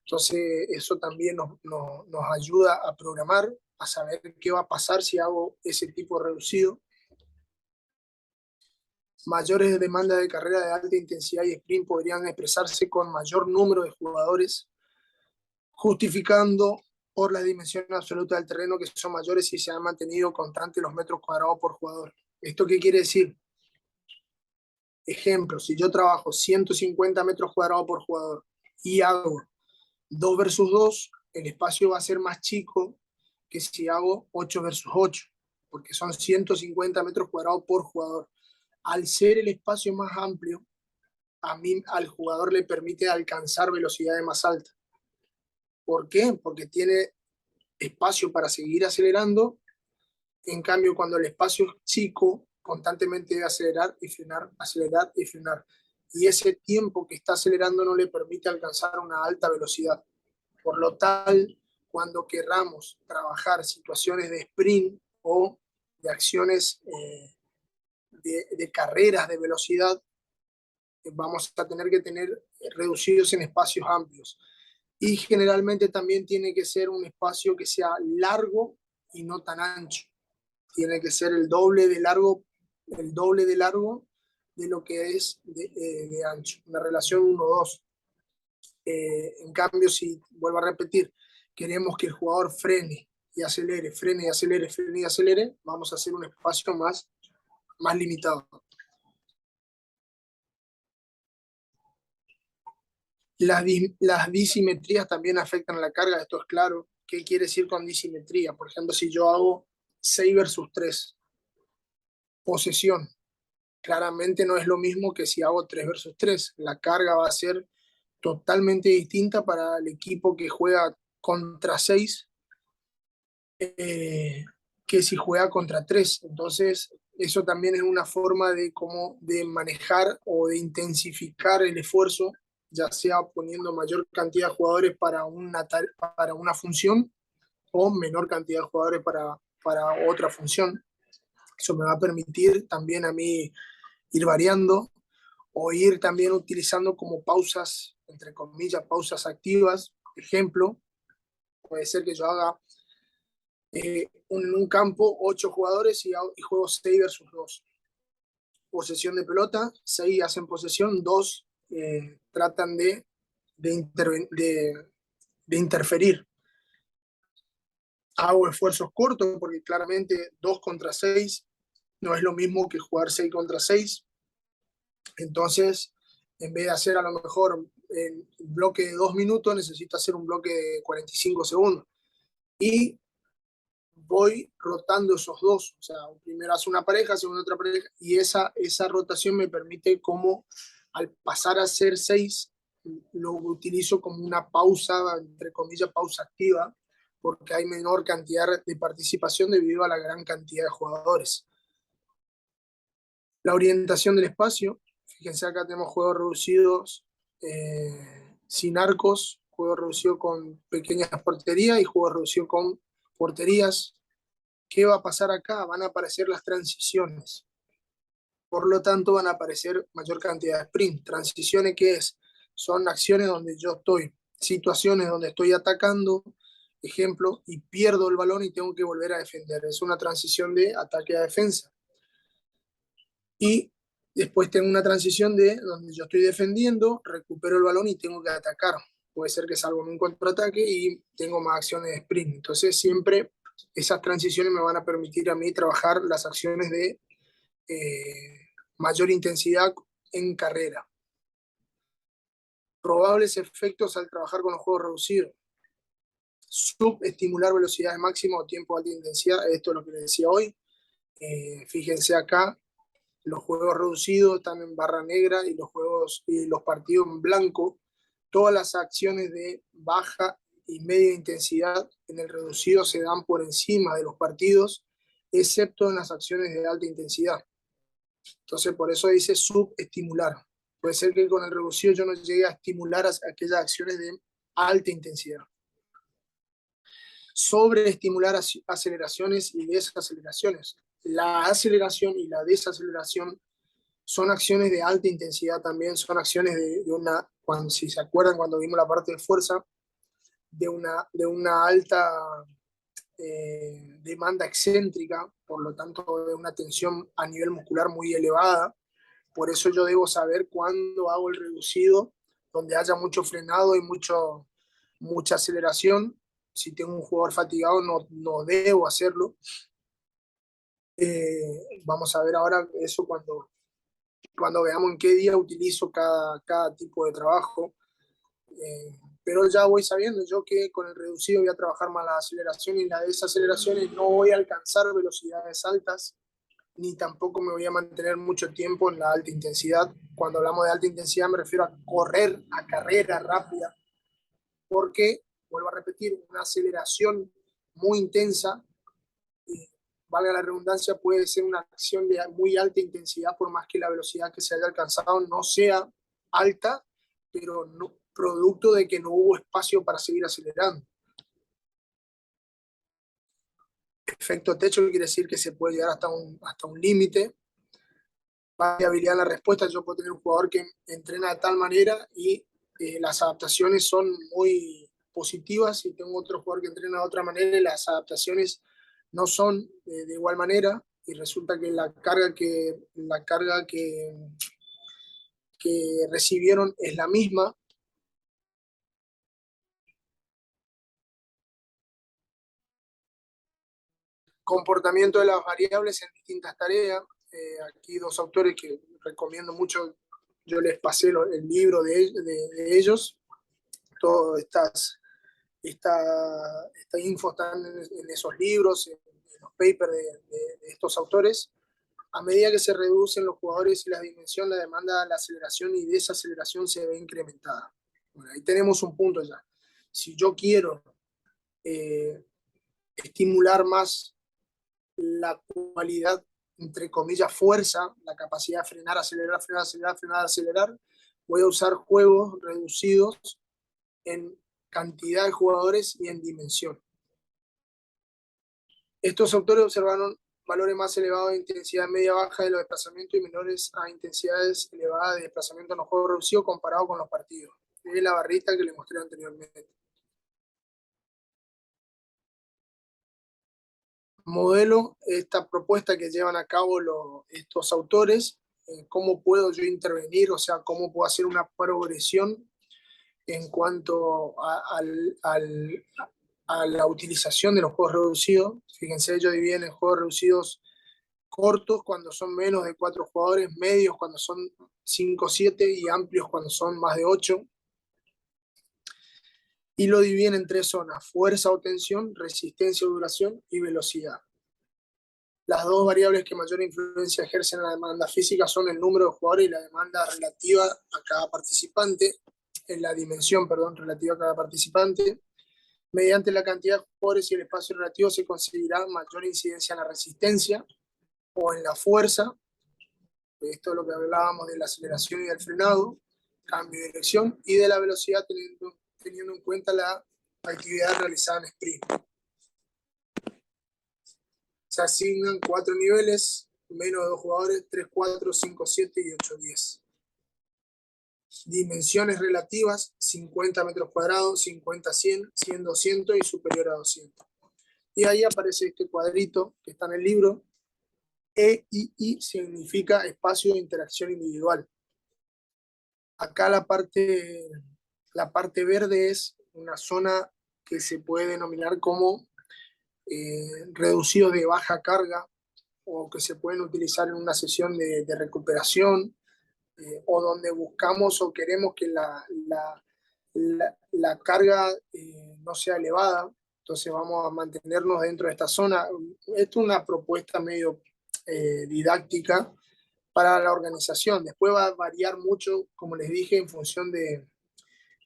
Entonces, eso también nos ayuda a programar, a saber qué va a pasar si hago ese tipo reducido. Mayores demandas de carrera de alta intensidad y sprint podrían expresarse con mayor número de jugadores, justificando por las dimensiones absolutas del terreno, que son mayores y se han mantenido constantes los metros cuadrados por jugador. ¿Esto qué quiere decir? Ejemplo, si yo trabajo 150 metros cuadrados por jugador y hago 2 versus 2, el espacio va a ser más chico que si hago 8 versus 8, porque son 150 metros cuadrados por jugador. Al ser el espacio más amplio, al jugador le permite alcanzar velocidades más altas. ¿Por qué? Porque tiene espacio para seguir acelerando. En cambio, cuando el espacio es chico, constantemente debe acelerar y frenar, acelerar y frenar. y ese tiempo que está acelerando no le permite alcanzar una alta velocidad. Por lo tal, cuando querramos trabajar situaciones de sprint o de acciones de carreras de velocidad, vamos a tener que tener reducidos en espacios amplios. Y generalmente también tiene que ser un espacio que sea largo y no tan ancho. Tiene que ser el doble de largo de lo que es de ancho. Una relación 1-2. En cambio, si vuelvo a repetir, queremos que el jugador frene y acelere, frene y acelere, frene y acelere, vamos a hacer un espacio más limitado. Las disimetrías también afectan a la carga, esto es claro. ¿Qué quiere decir con disimetría? Por ejemplo, si yo hago 6 versus 3, posesión, claramente no es lo mismo que si hago 3 versus 3. La carga va a ser totalmente distinta para el equipo que juega contra 6 que si juega contra 3. Entonces, eso también es una forma de manejar o de intensificar el esfuerzo, ya sea poniendo mayor cantidad de jugadores para una función o menor cantidad de jugadores para otra función. Eso me va a permitir también a mí ir variando o ir también utilizando como pausas, entre comillas, pausas activas. Ejemplo, puede ser que yo haga en un campo 8 jugadores y juego 6 versus 2. Posesión de pelota, 6 hacen posesión, 2 tratan de interferir. Hago esfuerzos cortos porque claramente 2 contra 6 no es lo mismo que jugar 6 contra 6. Entonces, en vez de hacer a lo mejor un bloque de 2 minutos, necesito hacer un bloque de 45 segundos. Y voy rotando esos dos. O sea, primero hace una pareja, segundo otra pareja, y esa rotación me permite como al pasar a ser 6, lo utilizo como una pausa, entre comillas, pausa activa, porque hay menor cantidad de participación debido a la gran cantidad de jugadores. La orientación del espacio, fíjense acá tenemos juegos reducidos sin arcos, juegos reducidos con pequeñas porterías y juegos reducidos con porterías. ¿Qué va a pasar acá? Van a aparecer las transiciones. Por lo tanto, van a aparecer mayor cantidad de sprint. ¿Transiciones qué es? Son acciones donde yo estoy, situaciones donde estoy atacando, ejemplo, y pierdo el balón y tengo que volver a defender. Es una transición de ataque a defensa. Y después tengo una transición de donde yo estoy defendiendo, recupero el balón y tengo que atacar. Puede ser que salgo en un contraataque y tengo más acciones de sprint. Entonces, siempre esas transiciones me van a permitir a mí trabajar las acciones de mayor intensidad en carrera. Probables efectos al trabajar con los juegos reducidos. Subestimular velocidades máximas o tiempo de alta intensidad, esto es lo que les decía hoy. Fíjense acá, los juegos reducidos están en barra negra y los partidos en blanco. Todas las acciones de baja y media intensidad en el reducido se dan por encima de los partidos, excepto en las acciones de alta intensidad. Entonces, por eso dice subestimular. Puede ser que con el reducido yo no llegue a estimular aquellas acciones de alta intensidad. Sobreestimular aceleraciones y desaceleraciones. La aceleración y la desaceleración son acciones de alta intensidad también, son acciones de una, si se acuerdan cuando vimos la parte de fuerza, de una alta demanda excéntrica, por lo tanto de una tensión a nivel muscular muy elevada. Por eso yo debo saber cuándo hago el reducido, donde haya mucho frenado y mucha aceleración. Si tengo un jugador fatigado no debo hacerlo. Vamos a ver ahora eso cuando veamos en qué día utilizo cada tipo de trabajo. Pero ya voy sabiendo yo que con el reducido voy a trabajar más la aceleración y la desaceleración y no voy a alcanzar velocidades altas, ni tampoco me voy a mantener mucho tiempo en la alta intensidad. Cuando hablamos de alta intensidad me refiero a correr, a carrera rápida, porque, vuelvo a repetir, una aceleración muy intensa, valga la redundancia, puede ser una acción de muy alta intensidad, por más que la velocidad que se haya alcanzado no sea alta, pero no, producto de que no hubo espacio para seguir acelerando. Efecto techo quiere decir que se puede llegar hasta un límite. Variabilidad en la respuesta, yo puedo tener un jugador que entrena de tal manera y las adaptaciones son muy positivas, y tengo otro jugador que entrena de otra manera y las adaptaciones no son de igual manera, y resulta que la carga que recibieron es la misma. Comportamiento de las variables en distintas tareas. Aquí dos autores que recomiendo mucho, yo les pasé el libro de ellos. Todas esta info están en esos libros, en los papers de estos autores. A medida que se reducen los jugadores y la dimensión, la demanda, la aceleración y desaceleración se ve incrementada. Bueno, ahí tenemos un punto ya. Si yo quiero estimular más la cualidad, entre comillas, fuerza, la capacidad de frenar, acelerar, frenar, acelerar, frenar, acelerar, voy a usar juegos reducidos en cantidad de jugadores y en dimensión. Estos autores observaron valores más elevados de intensidad media-baja de los desplazamientos y menores a intensidades elevadas de desplazamiento en los juegos reducidos comparado con los partidos. Es la barrita que les mostré anteriormente. Modelo esta propuesta que llevan a cabo estos autores, cómo puedo yo intervenir, o sea, cómo puedo hacer una progresión en cuanto a la utilización de los juegos reducidos. Fíjense, ellos dividen en juegos reducidos cortos cuando son menos de 4 jugadores, medios cuando son 5 o 7 y amplios cuando son más de 8. Y lo dividen en 3 zonas: fuerza o tensión, resistencia o duración y velocidad. Las dos variables que mayor influencia ejercen en la demanda física son el número de jugadores y la demanda relativa a cada participante, en la dimensión, perdón, relativa a cada participante. Mediante la cantidad de jugadores y el espacio relativo se conseguirá mayor incidencia en la resistencia o en la fuerza. Esto es lo que hablábamos de la aceleración y del frenado, cambio de dirección, y de la velocidad teniendo en cuenta la actividad realizada en sprint. Se asignan 4 niveles, menos de 2 jugadores, 3, 4, 5, 7 y 8, 10. Dimensiones relativas: 50 metros cuadrados, 50, 100, 100, 200 y superior a 200. Y ahí aparece este cuadrito que está en el libro. EII significa espacio de interacción individual. Acá la parte verde es una zona que se puede denominar como reducido de baja carga, o que se pueden utilizar en una sesión de recuperación, o donde buscamos o queremos que la carga no sea elevada. Entonces vamos a mantenernos dentro de esta zona. Esto es una propuesta medio didáctica para la organización. Después va a variar mucho, como les dije, en función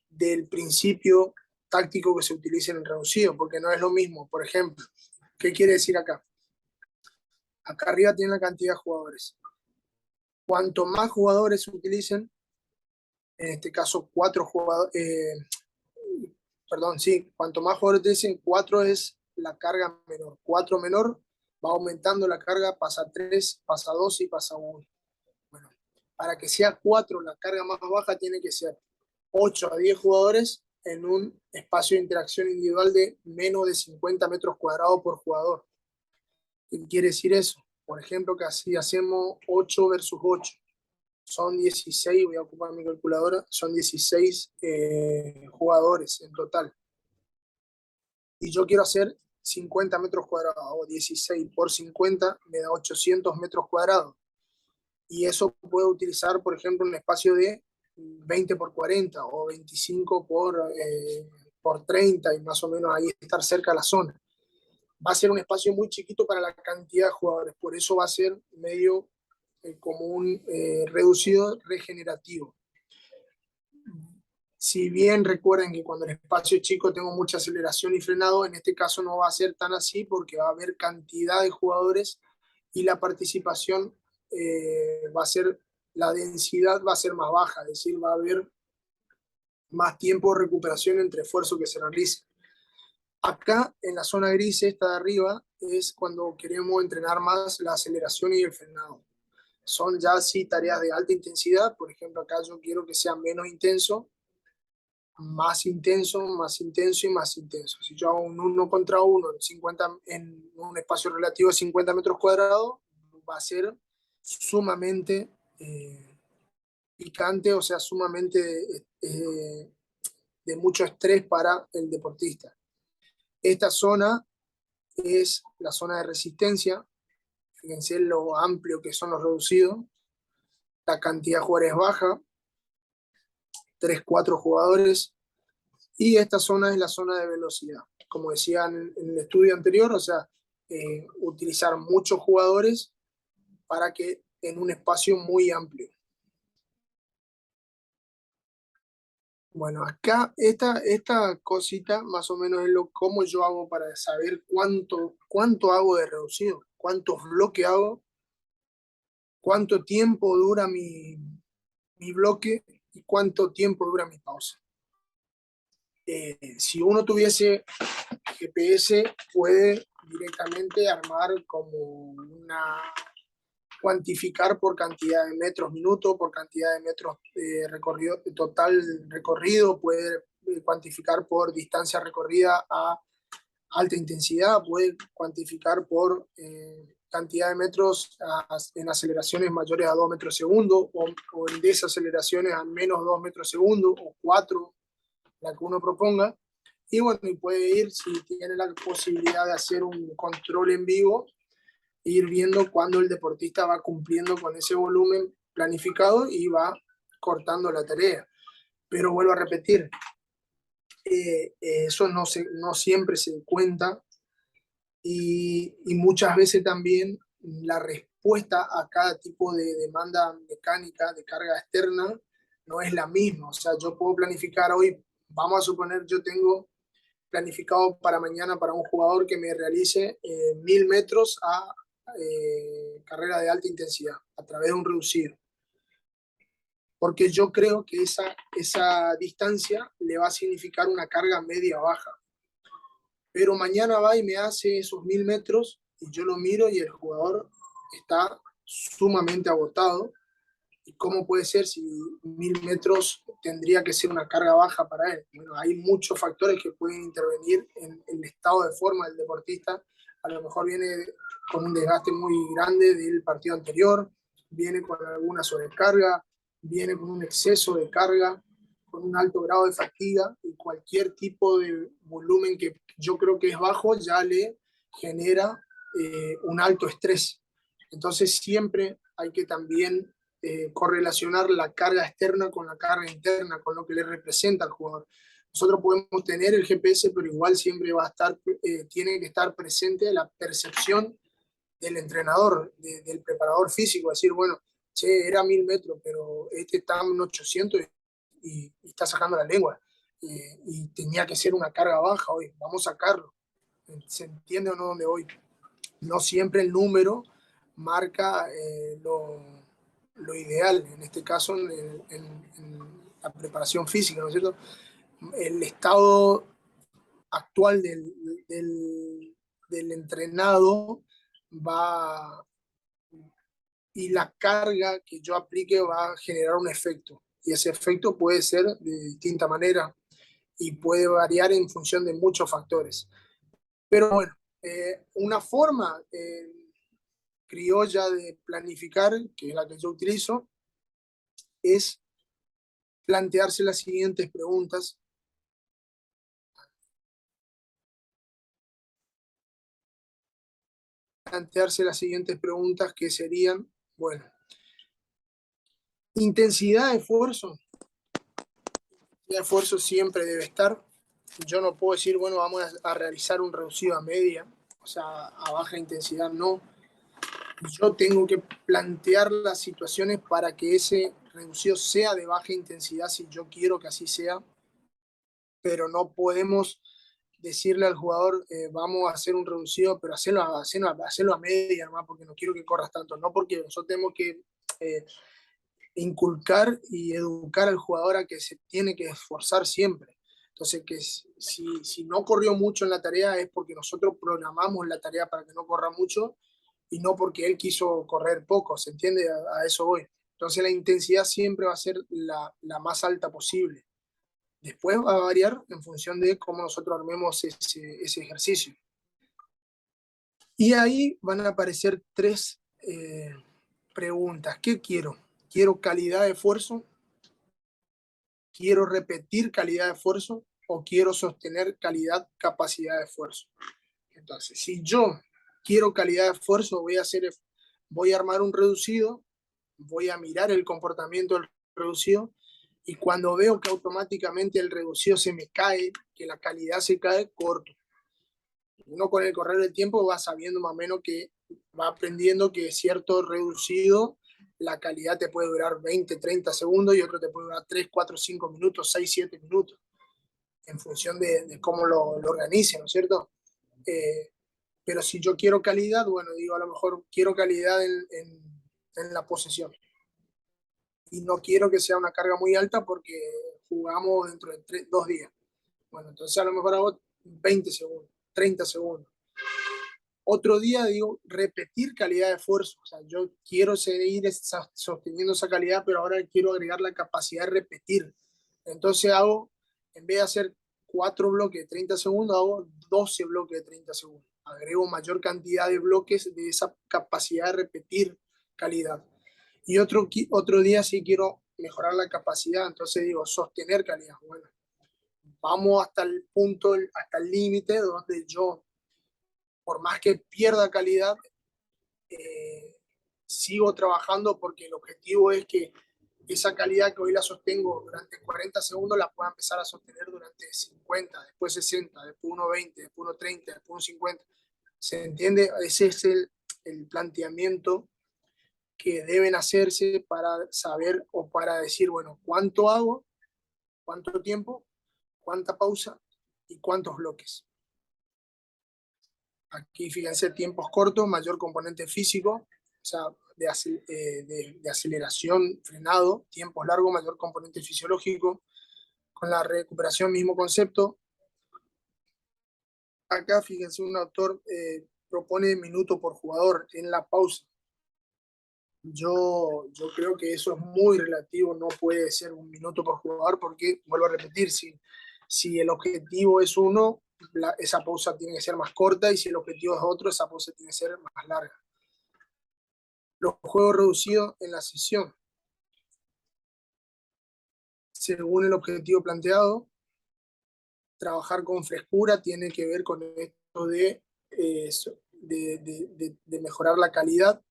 del principio táctico que se utilice en el reducido, porque no es lo mismo. Por ejemplo, ¿qué quiere decir acá? Acá arriba tiene la cantidad de jugadores. Cuanto más jugadores se utilicen, en este caso 4 jugadores, perdón, sí, cuanto más jugadores utilicen, 4 es la carga menor. 4 menor, va aumentando la carga, pasa a 3, pasa a 2 y pasa a 1. Bueno, para que sea 4 la carga más baja, tiene que ser 8 a 10 jugadores en un espacio de interacción individual de menos de 50 metros cuadrados por jugador. ¿Qué quiere decir eso? Por ejemplo, que así hacemos 8 versus 8. Son 16, voy a ocupar mi calculadora, son 16 jugadores en total. Y yo quiero hacer 50 metros cuadrados, o 16 por 50 me da 800 metros cuadrados. Y eso puedo utilizar, por ejemplo, un espacio de 20 por 40 o 25 por 30, y más o menos ahí estar cerca de la zona. Va a ser un espacio muy chiquito para la cantidad de jugadores, por eso va a ser medio como un reducido regenerativo. Si bien recuerden que cuando el espacio es chico tengo mucha aceleración y frenado, en este caso no va a ser tan así, porque va a haber cantidad de jugadores y la participación va a ser la densidad va a ser más baja, es decir, va a haber más tiempo de recuperación entre esfuerzo que se realice. Acá, en la zona gris, esta de arriba, es cuando queremos entrenar más la aceleración y el frenado. Son ya sí tareas de alta intensidad, por ejemplo, acá yo quiero que sea menos intenso, más intenso, más intenso y más intenso. Si yo hago un 1 contra 1 en un espacio relativo de 50 metros cuadrados, va a ser sumamente picante, o sea, sumamente de mucho estrés para el deportista. Esta zona es la zona de resistencia. Fíjense lo amplio que son los reducidos. La cantidad de jugadores es baja, 3, 4 jugadores. Y esta zona es la zona de velocidad. Como decía en el estudio anterior, o sea, utilizar muchos jugadores para que en un espacio muy amplio. Bueno, acá esta cosita más o menos es cómo yo hago para saber cuánto hago de reducido, cuántos bloques hago, cuánto tiempo dura mi bloque y cuánto tiempo dura mi pausa. Si uno tuviese GPS, puede directamente armar como cuantificar por cantidad de metros minuto, por cantidad de metros recorrido, total recorrido, puede cuantificar por distancia recorrida a alta intensidad, puede cuantificar por cantidad de metros en aceleraciones mayores a 2 metros segundo o en desaceleraciones a menos 2 metros segundo o 4, la que uno proponga. Y bueno, y puede ir, si tiene la posibilidad de hacer un control en vivo, ir viendo cuándo el deportista va cumpliendo con ese volumen planificado y va cortando la tarea. Pero vuelvo a repetir, eso no siempre se cuenta y muchas veces también la respuesta a cada tipo de demanda mecánica de carga externa no es la misma. O sea, yo puedo planificar hoy, vamos a suponer, yo tengo planificado para mañana para un jugador que me realice 1000 metros a carrera de alta intensidad a través de un reducido. Porque yo creo que esa distancia le va a significar una carga media-baja. Pero mañana va y me hace esos 1000 metros y yo lo miro y el jugador está sumamente agotado. ¿Y cómo puede ser si 1000 metros tendría que ser una carga baja para él? Bueno, hay muchos factores que pueden intervenir en el estado de forma del deportista. A lo mejor viene con un desgaste muy grande del partido anterior, viene con alguna sobrecarga, viene con un exceso de carga, con un alto grado de fatiga, y cualquier tipo de volumen que yo creo que es bajo ya le genera un alto estrés. Entonces siempre hay que también correlacionar la carga externa con la carga interna, con lo que le representa al jugador. Nosotros podemos tener el GPS, pero igual siempre va a estar, tiene que estar presente la percepción del entrenador, del preparador físico, decir, bueno, che, era 1000 metros, pero este está en 800 y está sacando la lengua. Y tenía que ser una carga baja hoy, vamos a sacarlo. ¿Se entiende o no dónde voy? No siempre el número marca lo ideal, en este caso en la preparación física, ¿no es cierto? El estado actual del entrenado va, y la carga que yo aplique va a generar un efecto, y ese efecto puede ser de distinta manera y puede variar en función de muchos factores. Pero bueno, una forma criolla de planificar, que es la que yo utilizo, es plantearse las siguientes preguntas. Plantearse las siguientes preguntas que serían, bueno, intensidad de esfuerzo. El esfuerzo siempre debe estar. Yo no puedo decir, bueno, vamos a realizar un reducido a media, o sea, a baja intensidad, no. Yo tengo que plantear las situaciones para que ese reducido sea de baja intensidad si yo quiero que así sea, pero no podemos decirle al jugador, vamos a hacer un reducido, pero hacerlo a media nomás, porque no quiero que corras tanto, no, porque nosotros tenemos que inculcar y educar al jugador a que se tiene que esforzar siempre. Entonces, que si no corrió mucho en la tarea es porque nosotros programamos la tarea para que no corra mucho y no porque él quiso correr poco, ¿se entiende? A eso voy. Entonces la intensidad siempre va a ser la más alta posible. Después va a variar en función de cómo nosotros armemos ese ejercicio. Y ahí van a aparecer tres preguntas. ¿Qué quiero? ¿Quiero calidad de esfuerzo? ¿Quiero repetir calidad de esfuerzo? ¿O quiero sostener calidad, capacidad de esfuerzo? Entonces, si yo quiero calidad de esfuerzo, voy a armar un reducido, voy a mirar el comportamiento del reducido, y cuando veo que automáticamente el reducido se me cae, que la calidad se cae, corto. Uno con el correr del tiempo va sabiendo más o menos que va aprendiendo que cierto reducido, la calidad te puede durar 20, 30 segundos y otro te puede durar 3, 4, 5 minutos, 6, 7 minutos, en función de cómo lo organice, ¿no es cierto? Pero si yo quiero calidad, bueno, digo, a lo mejor quiero calidad en la posesión. Y no quiero que sea una carga muy alta porque jugamos dentro de 2 días. Bueno, entonces a lo mejor hago 20 segundos, 30 segundos. Otro día digo repetir calidad de esfuerzo. O sea, yo quiero seguir sosteniendo esa calidad, pero ahora quiero agregar la capacidad de repetir. Entonces hago, en vez de hacer 4 bloques de 30 segundos, hago 12 bloques de 30 segundos. Agrego mayor cantidad de bloques de esa capacidad de repetir calidad. Y otro día sí quiero mejorar la capacidad, entonces digo sostener calidad. Bueno, vamos hasta el punto, hasta el límite donde yo, por más que pierda calidad, sigo trabajando porque el objetivo es que esa calidad que hoy la sostengo durante 40 segundos la pueda empezar a sostener durante 50, después 60, después 1:20, después 1:30, después 1:50. ¿Se entiende? Ese es el planteamiento que deben hacerse para saber o para decir, bueno, ¿cuánto hago? ¿Cuánto tiempo? ¿Cuánta pausa? ¿Y cuántos bloques? Aquí fíjense, tiempos cortos, mayor componente físico, o sea, de aceleración, frenado, tiempos largos, mayor componente fisiológico. Con la recuperación, mismo concepto. Acá, fíjense, un autor propone minuto por jugador en la pausa. Yo creo que eso es muy relativo, no puede ser 1 minuto por jugador porque, vuelvo a repetir, si el objetivo es uno, esa pausa tiene que ser más corta, y si el objetivo es otro, esa pausa tiene que ser más larga. Los juegos reducidos en la sesión. Según el objetivo planteado, trabajar con frescura tiene que ver con esto de mejorar la calidad.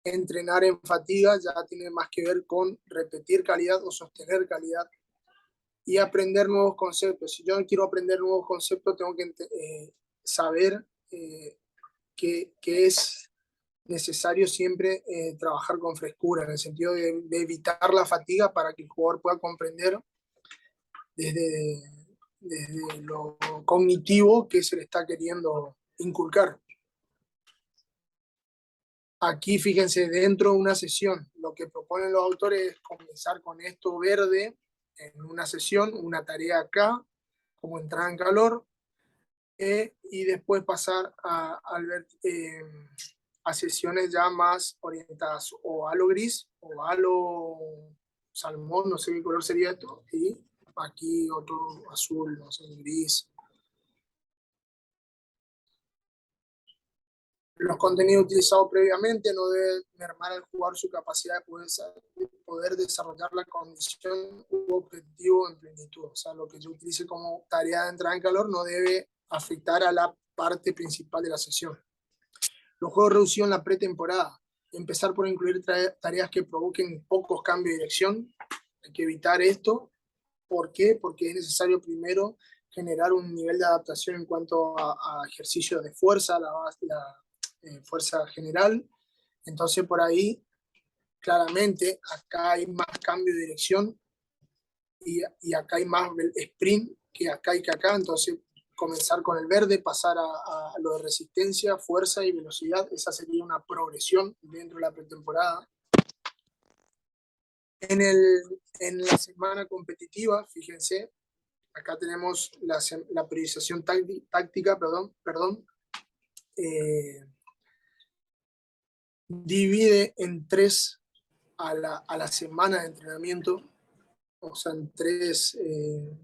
Entrenar en fatiga ya tiene más que ver con repetir calidad o sostener calidad. Y aprender nuevos conceptos. Si yo quiero aprender nuevos conceptos, tengo que saber que es necesario siempre trabajar con frescura, en el sentido de evitar la fatiga para que el jugador pueda comprender desde lo cognitivo que se le está queriendo inculcar. Aquí, fíjense, dentro de una sesión, lo que proponen los autores es comenzar con esto verde en una sesión, una tarea acá, como entrada en calor, y después pasar a sesiones ya más orientadas o a lo gris o a lo salmón, no sé qué color sería esto, y aquí otro azul, no sé, gris. Los contenidos utilizados previamente no deben mermar al jugador su capacidad de poder desarrollar la condición u objetivo en plenitud. O sea, lo que yo utilice como tarea de entrada en calor no debe afectar a la parte principal de la sesión. Los juegos reducidos en la pretemporada. Empezar por incluir tareas que provoquen pocos cambios de dirección. Hay que evitar esto. ¿Por qué? Porque es necesario primero generar un nivel de adaptación en cuanto a ejercicios de fuerza, la fuerza general. Entonces por ahí claramente acá hay más cambio de dirección y acá hay más sprint que acá y que acá. Entonces comenzar con el verde, pasar a lo de resistencia, fuerza y velocidad. Esa sería una progresión dentro de la pretemporada. En la semana competitiva, fíjense, acá tenemos la priorización táctica, eh, divide en 3 a la semana de entrenamiento, o sea, en 3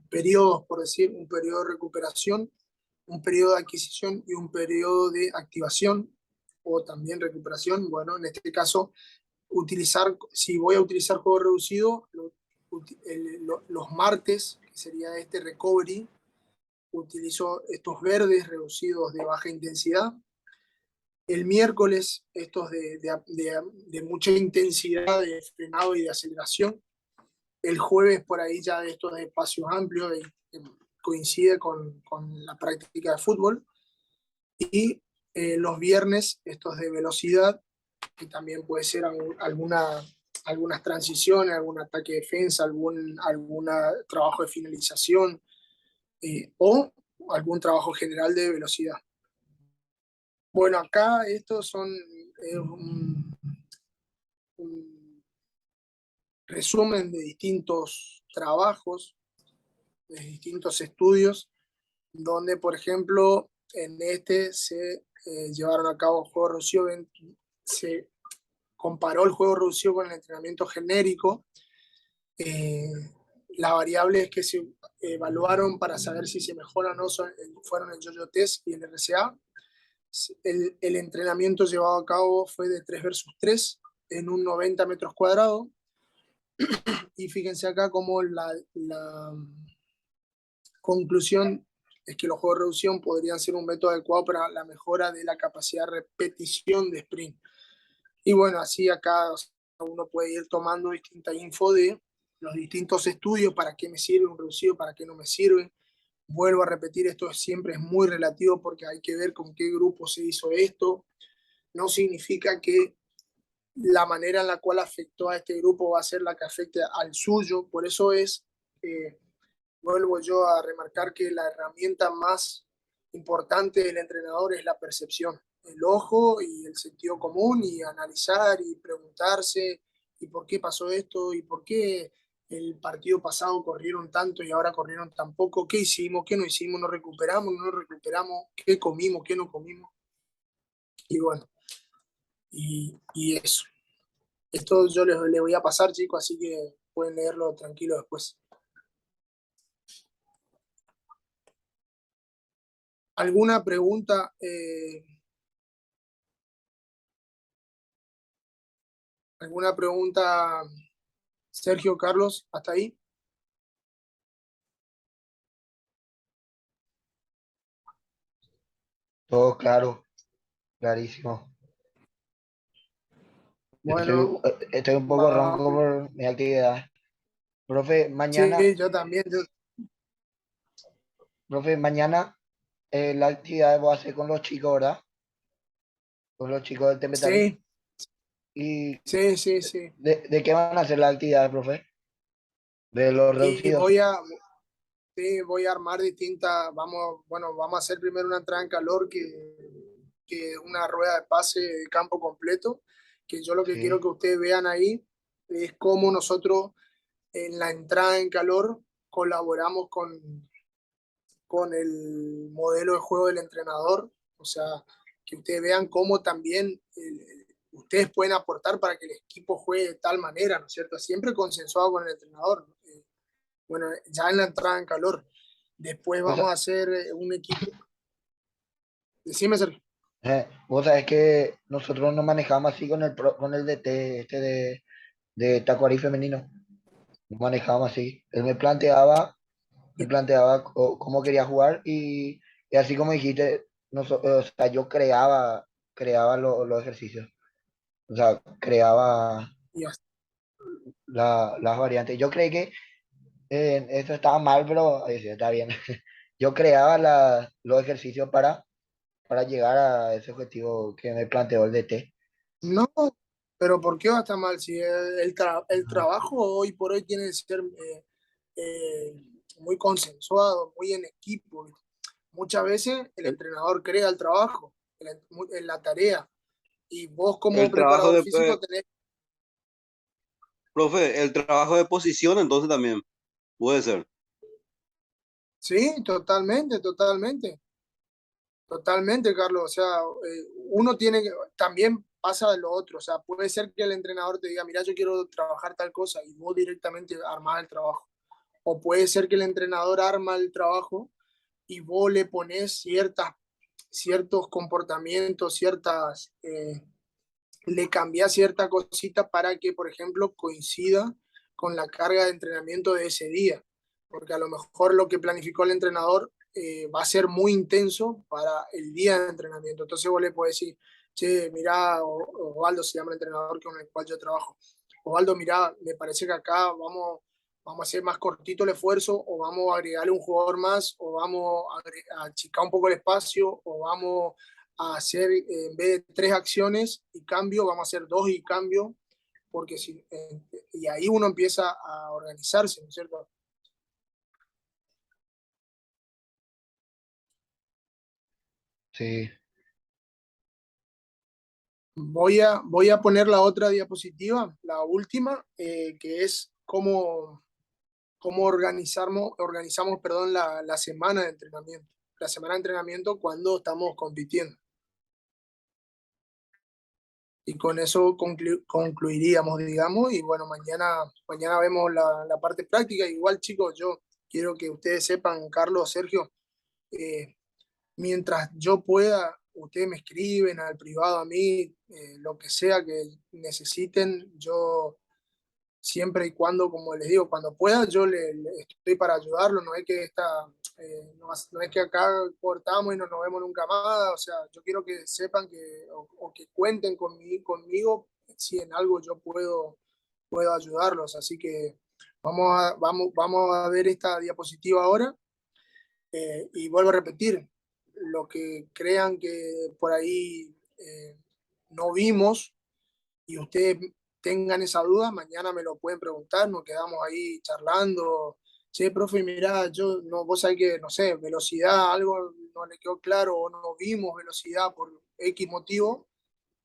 periodos, por decir, un periodo de recuperación, un periodo de adquisición y un periodo de activación, o también recuperación. Bueno, en este caso, si voy a utilizar juego reducido, los martes, que sería este recovery, utilizo estos verdes reducidos de baja intensidad. El miércoles, estos de mucha intensidad, de frenado y de aceleración. El jueves, por ahí ya de estos de espacios amplios, coincide con la práctica de fútbol. Y los viernes, estos de velocidad, que también puede ser algunas transiciones, algún ataque de defensa, algún trabajo de finalización, o algún trabajo general de velocidad. Bueno, acá estos son un resumen de distintos trabajos, de distintos estudios, donde, por ejemplo, en este se llevaron a cabo juegos reducidos, se comparó el juego reducido con el entrenamiento genérico. Las variables que se evaluaron para saber si se mejora o no fueron el yo-yo test y el RCA. El entrenamiento llevado a cabo fue de 3 versus 3 en un 90 metros cuadrados. Y fíjense acá como la conclusión es que los juegos de reducción podrían ser un método adecuado para la mejora de la capacidad de repetición de sprint. Y bueno, así acá uno puede ir tomando distinta info de los distintos estudios, para qué me sirve un reducido, para qué no me sirve. Vuelvo a repetir, esto siempre es muy relativo porque hay que ver con qué grupo se hizo esto. No significa que la manera en la cual afectó a este grupo va a ser la que afecte al suyo. Por eso vuelvo yo a remarcar que la herramienta más importante del entrenador es la percepción, el ojo y el sentido común, y analizar y preguntarse y por qué pasó esto y por qué el partido pasado corrieron tanto y ahora corrieron tan poco, qué hicimos, qué no hicimos, nos recuperamos, no nos recuperamos, qué comimos, qué no comimos. Y bueno, y eso. Esto yo les voy a pasar, chicos, así que pueden leerlo tranquilo después. ¿Alguna pregunta? ¿Alguna pregunta, Sergio, Carlos, hasta ahí? Todo claro, clarísimo. Bueno, Estoy un poco ronco vamos. por mi actividad. Profe, Sí, yo también. mañana la actividad voy a hacer con los chicos, ¿verdad? Con los chicos del Temetari. Sí, ¿Y sí, sí, sí. de qué van a hacer la actividad, profe? De los Y reducidos. sí, voy a armar distintas. Vamos a hacer primero una entrada en calor, que una rueda de pase de campo completo. Que yo lo que quiero Sí. que ustedes vean ahí es cómo nosotros en la entrada en calor colaboramos con el modelo de juego del entrenador. O sea, que ustedes vean cómo también ustedes pueden aportar para que el equipo juegue de tal manera, ¿no es cierto? Siempre consensuado con el entrenador. Bueno, ya en la entrada en calor. Después O vamos sea, a hacer un equipo. Decime, Sergio. vos sabés que nosotros nos manejamos así con el DT de Tacuarí femenino. Nos manejamos así. Él me planteaba cómo quería jugar y así como dijiste, o sea, yo creaba los ejercicios. O sea, creaba Y hasta- las variantes. Yo creí que esto estaba mal, pero sí, está bien. Yo creaba los ejercicios para llegar a ese objetivo que me planteó el DT. No, pero ¿por qué va a estar mal? Si el Ajá. trabajo hoy por hoy tiene que ser eh, muy consensuado, muy en equipo. Muchas veces el El, entrenador crea el trabajo, en la tarea, y vos como el trabajo preparador después, físico tenés. Profe, el trabajo de posición entonces también puede ser. Sí, totalmente, totalmente. Totalmente, Carlos. O sea, uno tiene que, también pasa de lo otro. O sea, puede ser que el entrenador te diga, mira, yo quiero trabajar tal cosa y vos directamente armás el trabajo. O puede ser que el entrenador arma el trabajo y vos le pones ciertos comportamientos, le cambias cierta cosita para que, por ejemplo, coincida con la carga de entrenamiento de ese día. Porque a lo mejor lo que planificó el entrenador va a ser muy intenso para el día de entrenamiento. Entonces vos le podés decir, che, mirá, Osvaldo se llama el entrenador con el cual yo trabajo. Osvaldo, mirá, me parece que acá vamos a hacer más cortito el esfuerzo, o vamos a agregarle un jugador más, o vamos a achicar un poco el espacio, o vamos a hacer, en vez de 3 acciones y cambio, vamos a hacer 2 y cambio, porque y ahí uno empieza a organizarse, ¿no es cierto? Sí, Voy a poner la otra diapositiva, la última, que es cómo organizamos, perdón, la semana de entrenamiento. La semana de entrenamiento cuando estamos compitiendo. Y con eso concluiríamos, digamos, y bueno, mañana vemos la parte práctica. Igual, chicos, yo quiero que ustedes sepan, Carlos, Sergio, eh, mientras yo pueda, ustedes me escriben al privado a mí, lo que sea que necesiten, yo siempre y cuando, como les digo, cuando pueda, yo le estoy para ayudarlo. No es que no es que acá cortamos y no nos vemos nunca más. O sea, yo quiero que sepan o que cuenten conmigo si en algo yo puedo ayudarlos. Así que vamos a ver esta diapositiva ahora, y vuelvo a repetir, lo que crean que por ahí no vimos y ustedes tengan esa duda, mañana me lo pueden preguntar, nos quedamos ahí charlando. Che, profe, mirá, yo, no, vos sabés que, no sé, velocidad, algo no le quedó claro o no vimos velocidad por X motivo,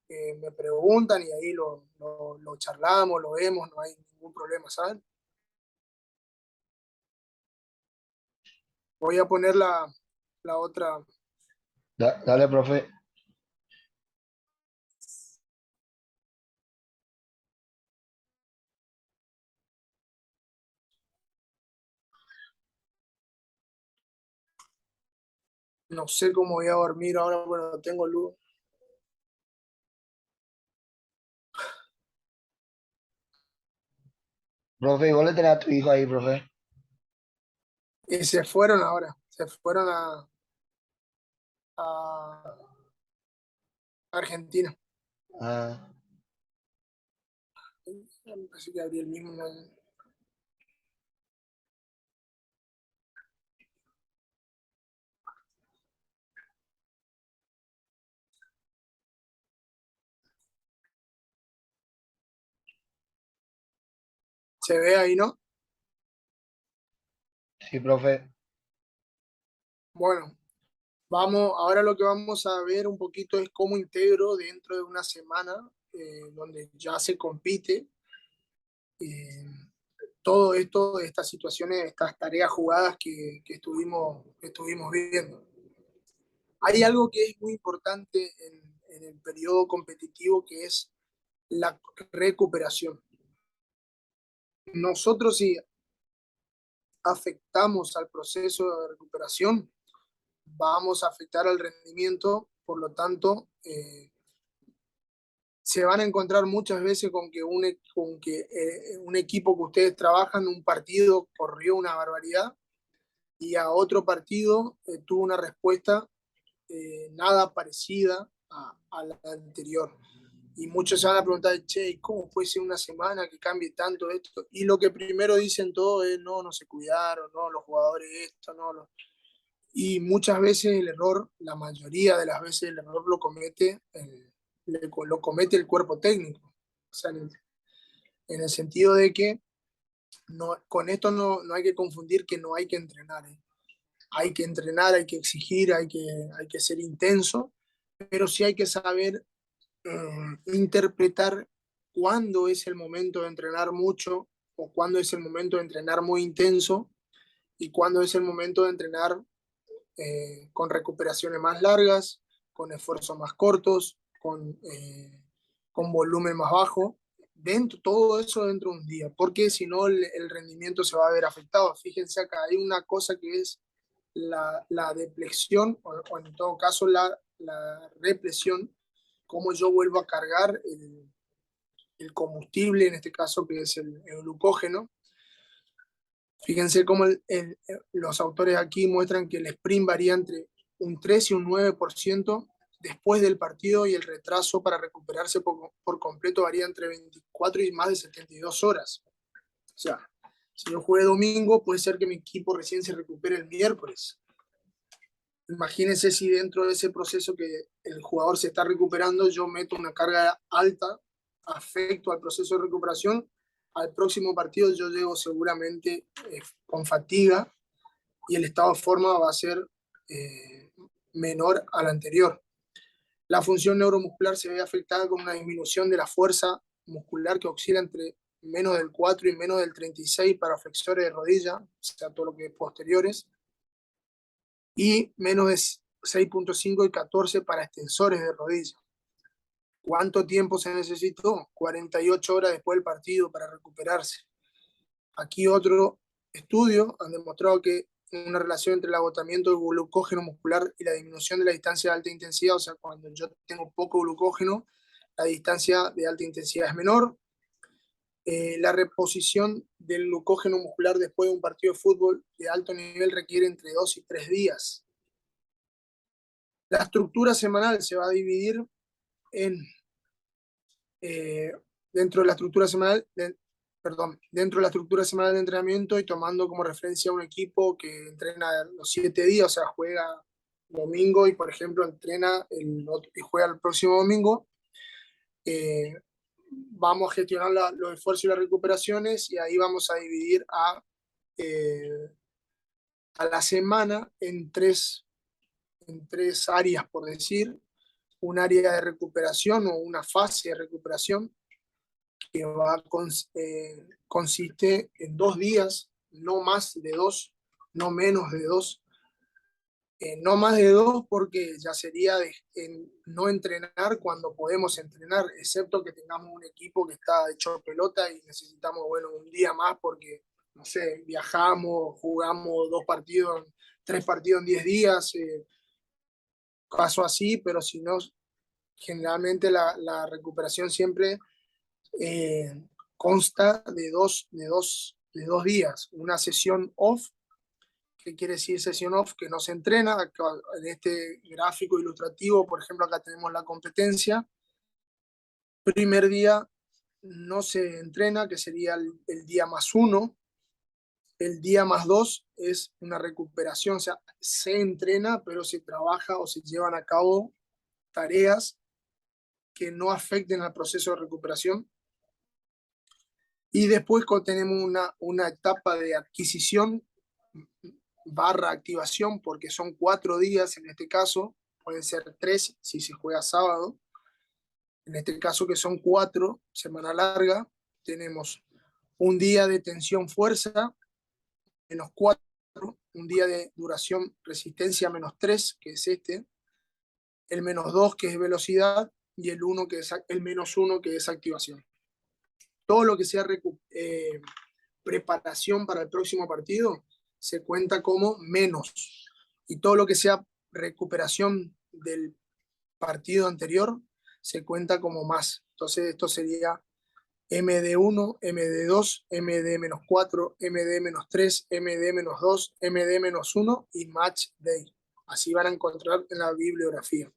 me preguntan y ahí lo charlamos, lo vemos, no hay ningún problema, ¿saben? Voy a poner la otra, dale, profe. no sé cómo voy a dormir ahora, bueno, tengo luz. Profe, ¿y vos le tenés a tu hijo ahí, profe? Y se fueron ahora, se fueron a Argentina. Ah, Me parece que abrí el mismo. Se ve ahí, ¿no? sí, profe. Bueno, ahora lo que vamos a ver un poquito es cómo integro dentro de una semana, donde ya se compite, eh, todo esto, estas situaciones, estas tareas jugadas que estuvimos viendo. Hay algo que es muy importante en el periodo competitivo, que es la recuperación. Nosotros, si afectamos al proceso de recuperación, vamos a afectar al rendimiento. Por lo tanto, se van a encontrar muchas veces con que un equipo que ustedes trabajan, un partido corrió una barbaridad y a otro partido tuvo una respuesta nada parecida a la anterior. Y muchos se van a preguntar, che, ¿cómo puede ser una semana que cambie tanto esto? Y lo que primero dicen todo es, no, no se cuidaron, no, los jugadores esto, no, y muchas veces el error, la mayoría de las veces el error lo comete el cuerpo técnico. O sea, en el sentido de que con esto no hay que confundir que no hay que entrenar. Hay que entrenar, hay que exigir, hay que ser intenso, pero sí hay que saber interpretar cuándo es el momento de entrenar mucho o cuándo es el momento de entrenar muy intenso y cuándo es el momento de entrenar con recuperaciones más largas, con esfuerzos más cortos, con volumen más bajo. Todo eso dentro de un día, porque si no el rendimiento se va a ver afectado. Fíjense acá, hay una cosa que es la depleción, o en todo caso la represión, cómo yo vuelvo a cargar el combustible, en este caso que es el glucógeno. Fíjense cómo los autores aquí muestran que el sprint varía entre un 3 y un 9% después del partido, y el retraso para recuperarse por completo varía entre 24 y más de 72 horas. O sea, si yo jugué domingo, puede ser que mi equipo recién se recupere el miércoles. Imagínense si dentro de ese proceso que el jugador se está recuperando, yo meto una carga alta, afecto al proceso de recuperación. Al próximo partido yo llego seguramente con fatiga y el estado de forma va a ser menor al anterior. La función neuromuscular se ve afectada con una disminución de la fuerza muscular que oscila entre menos del 4 y menos del 36 para flexores de rodilla, o sea, todo lo que es posteriores, y menos de 6.5 y 14 para extensores de rodilla. ¿Cuánto tiempo se necesitó? 48 horas después del partido para recuperarse. Aquí otro estudio han demostrado que una relación entre el agotamiento del glucógeno muscular y la disminución de la distancia de alta intensidad, o sea, cuando yo tengo poco glucógeno, la distancia de alta intensidad es menor. La reposición del glucógeno muscular después de un partido de fútbol de alto nivel requiere entre 2 y 3 días. La estructura semanal se va a dividir en, dentro de la estructura semanal, dentro de la estructura semanal de entrenamiento, y tomando como referencia un equipo que entrena los 7 días, o sea, juega domingo y, por ejemplo, entrena y juega el próximo domingo. Vamos a gestionar los esfuerzos y las recuperaciones, y ahí vamos a dividir a la semana en tres áreas, por decir. Un área de recuperación o una fase de recuperación que consiste en 2 días, no más de 2, no menos de 2. No más de 2 porque ya sería no entrenar cuando podemos entrenar, excepto que tengamos un equipo que está hecho pelota y necesitamos, bueno, un día más porque, no sé, viajamos, jugamos 3 partidos en 10 días, caso así, pero si no, generalmente la recuperación siempre consta de dos días. Una sesión off. ¿Qué quiere decir sesión off? Que no se entrena. Acá, en este gráfico ilustrativo, por ejemplo, acá tenemos la competencia. Primer día no se entrena, que sería el día +1. El día +2 es una recuperación, o sea, se entrena, pero se trabaja o se llevan a cabo tareas que no afecten al proceso de recuperación. Y después tenemos una etapa de adquisición / activación, porque son 4 días en este caso, pueden ser 3 si se juega sábado. En este caso, que son 4, semana larga, tenemos un día de tensión fuerza, -4, un día de duración resistencia -3, que es este, el -2, que es velocidad, y el -1, que es activación. Todo lo que sea preparación para el próximo partido se cuenta como menos, y todo lo que sea recuperación del partido anterior se cuenta como más. Entonces esto sería MD1, MD2, MD-4, MD-3, MD-2, MD-1 y Match Day. Así van a encontrar en la bibliografía.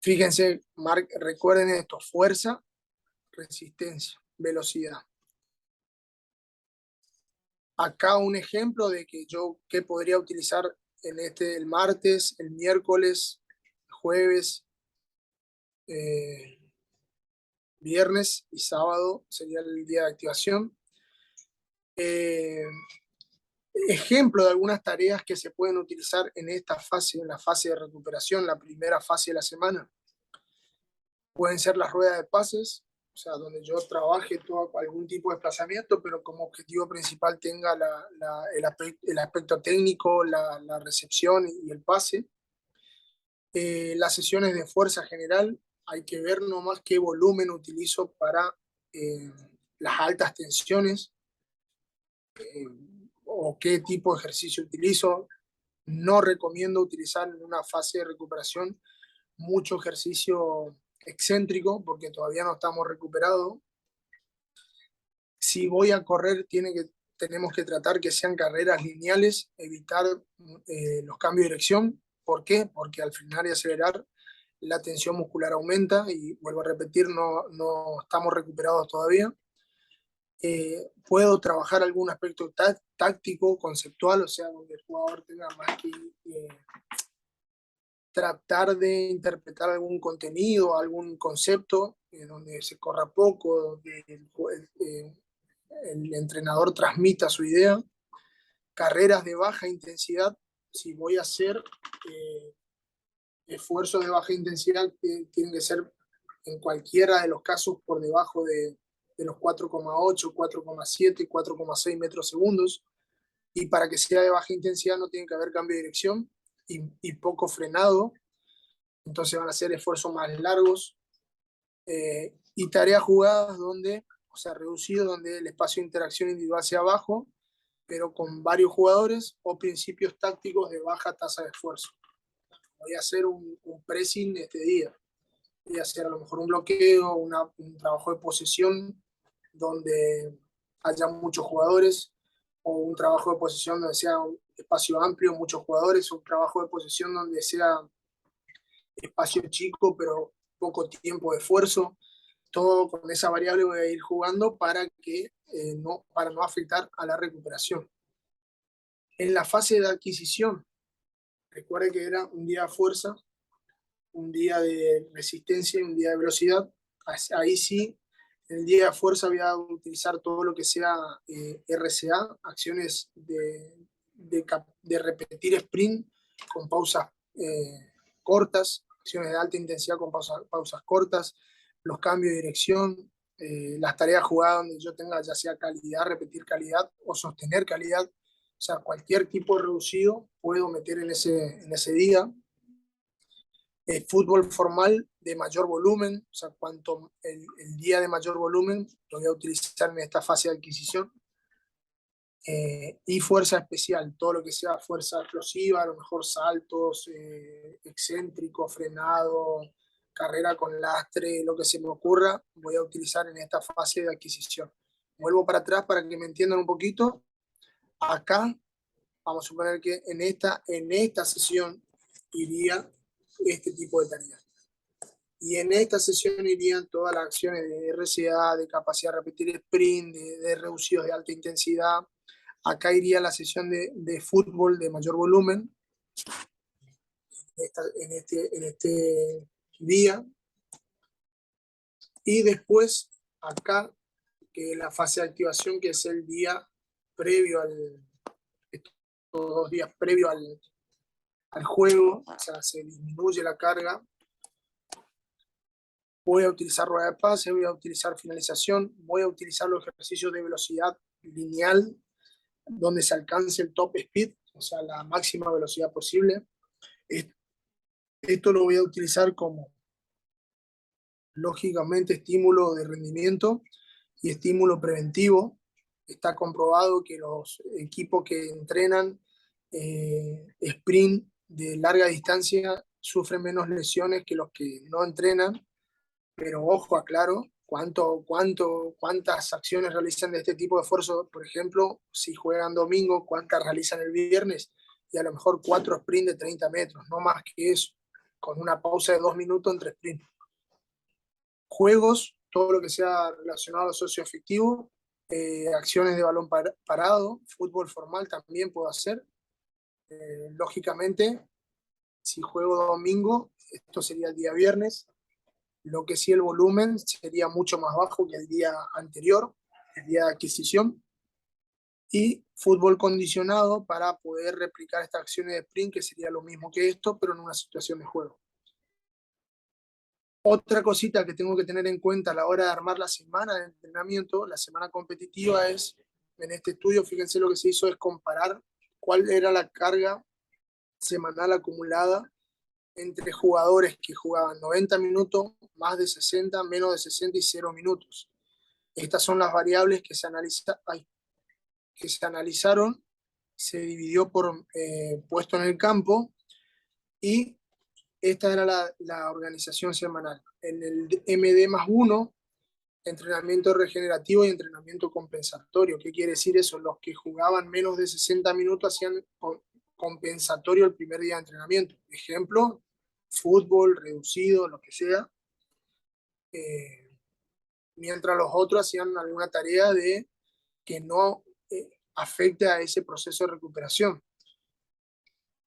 Fíjense, recuerden esto: fuerza, resistencia, velocidad. Acá un ejemplo de que podría utilizar en el martes, el miércoles, jueves, viernes y sábado sería el día de activación. Ejemplo de algunas tareas que se pueden utilizar en esta fase, en la fase de recuperación, la primera fase de la semana. Pueden ser las ruedas de pases, o sea, donde yo trabaje todo, algún tipo de desplazamiento, pero como objetivo principal tenga el aspecto técnico, la recepción y el pase. Las sesiones de fuerza general, hay que ver nomás qué volumen utilizo para las altas tensiones eh, o qué tipo de ejercicio utilizo. No recomiendo utilizar en una fase de recuperación mucho ejercicio excéntrico porque todavía no estamos recuperados. Si voy a correr, tenemos que tratar que sean carreras lineales, evitar los cambios de dirección. ¿Por qué? Porque al frenar y acelerar la tensión muscular aumenta y vuelvo a repetir, no estamos recuperados todavía. Puedo trabajar algún aspecto táctico, conceptual, o sea, donde el jugador tenga más que tratar de interpretar algún contenido, algún concepto, donde se corra poco, donde el entrenador transmita su idea. Carreras de baja intensidad, si voy a hacer esfuerzos de baja intensidad, tienen que ser en cualquiera de los casos por debajo de los 4,8, 4,7 y 4,6 metros segundos. Y para que sea de baja intensidad no tiene que haber cambio de dirección y poco frenado. Entonces van a ser esfuerzos más largos y tareas jugadas donde, o sea, reducido, donde el espacio de interacción individual sea bajo, pero con varios jugadores o principios tácticos de baja tasa de esfuerzo. Voy a hacer un pressing este día, voy a hacer a lo mejor un bloqueo, un trabajo de posesión donde haya muchos jugadores, o un trabajo de posesión donde sea un espacio amplio, muchos jugadores, o un trabajo de posesión donde sea espacio chico, pero poco tiempo de esfuerzo. Todo con esa variable voy a ir jugando para no afectar a la recuperación. En la fase de adquisición, recuerde que era un día de fuerza, un día de resistencia y un día de velocidad. Ahí sí, en el día de fuerza voy a utilizar todo lo que sea RCA, acciones de repetir sprint con pausas cortas, acciones de alta intensidad con pausas cortas, los cambios de dirección, las tareas jugadas donde yo tenga ya sea calidad, repetir calidad o sostener calidad. O sea, cualquier tipo de reducido puedo meter en ese día. Fútbol formal de mayor volumen, o sea, cuanto el día de mayor volumen lo voy a utilizar en esta fase de adquisición. Y fuerza especial, todo lo que sea fuerza explosiva, a lo mejor saltos, excéntrico, frenado, carrera con lastre, lo que se me ocurra, voy a utilizar en esta fase de adquisición. Vuelvo para atrás para que me entiendan un poquito. Acá, vamos a suponer que en esta sesión iría este tipo de tareas. Y en esta sesión irían todas las acciones de RCA, de capacidad de repetir sprint, de reducidos de alta intensidad. Acá iría la sesión de fútbol de mayor volumen en este día. Y después acá, que la fase de activación, que es el día previo estos 2 días previo al juego, o sea, se disminuye la carga. Voy a utilizar rueda de pase, voy a utilizar finalización, voy a utilizar los ejercicios de velocidad lineal, donde se alcance el top speed, o sea, la máxima velocidad posible. Esto lo voy a utilizar como, lógicamente, estímulo de rendimiento y estímulo preventivo. Está comprobado que los equipos que entrenan sprint de larga distancia sufren menos lesiones que los que no entrenan, pero ojo, aclaro, cuántas acciones realizan de este tipo de esfuerzo. Por ejemplo, si juegan domingo, cuántas realizan el viernes, y a lo mejor 4 sprints de 30 metros, no más que eso, con una pausa de 2 minutos entre sprints. Juegos, todo lo que sea relacionado al socioafectivo, acciones de balón parado, fútbol formal también puedo hacer. Lógicamente, si juego domingo, esto sería el día viernes. Lo que sí, el volumen sería mucho más bajo que el día anterior, el día de adquisición. Y fútbol condicionado para poder replicar estas acciones de sprint, que sería lo mismo que esto, pero en una situación de juego. Otra cosita que tengo que tener en cuenta a la hora de armar la semana de entrenamiento, la semana competitiva, es, en este estudio, fíjense lo que se hizo es comparar cuál era la carga semanal acumulada entre jugadores que jugaban 90 minutos, más de 60, menos de 60 y 0 minutos. Estas son las variables que se analizaron, se dividió por puesto en el campo y esta era la organización semanal. En el MD+1, entrenamiento regenerativo y entrenamiento compensatorio. ¿Qué quiere decir eso? Los que jugaban menos de 60 minutos hacían compensatorio el primer día de entrenamiento. Ejemplo, fútbol reducido, lo que sea. Mientras los otros hacían alguna tarea de que no afecte a ese proceso de recuperación.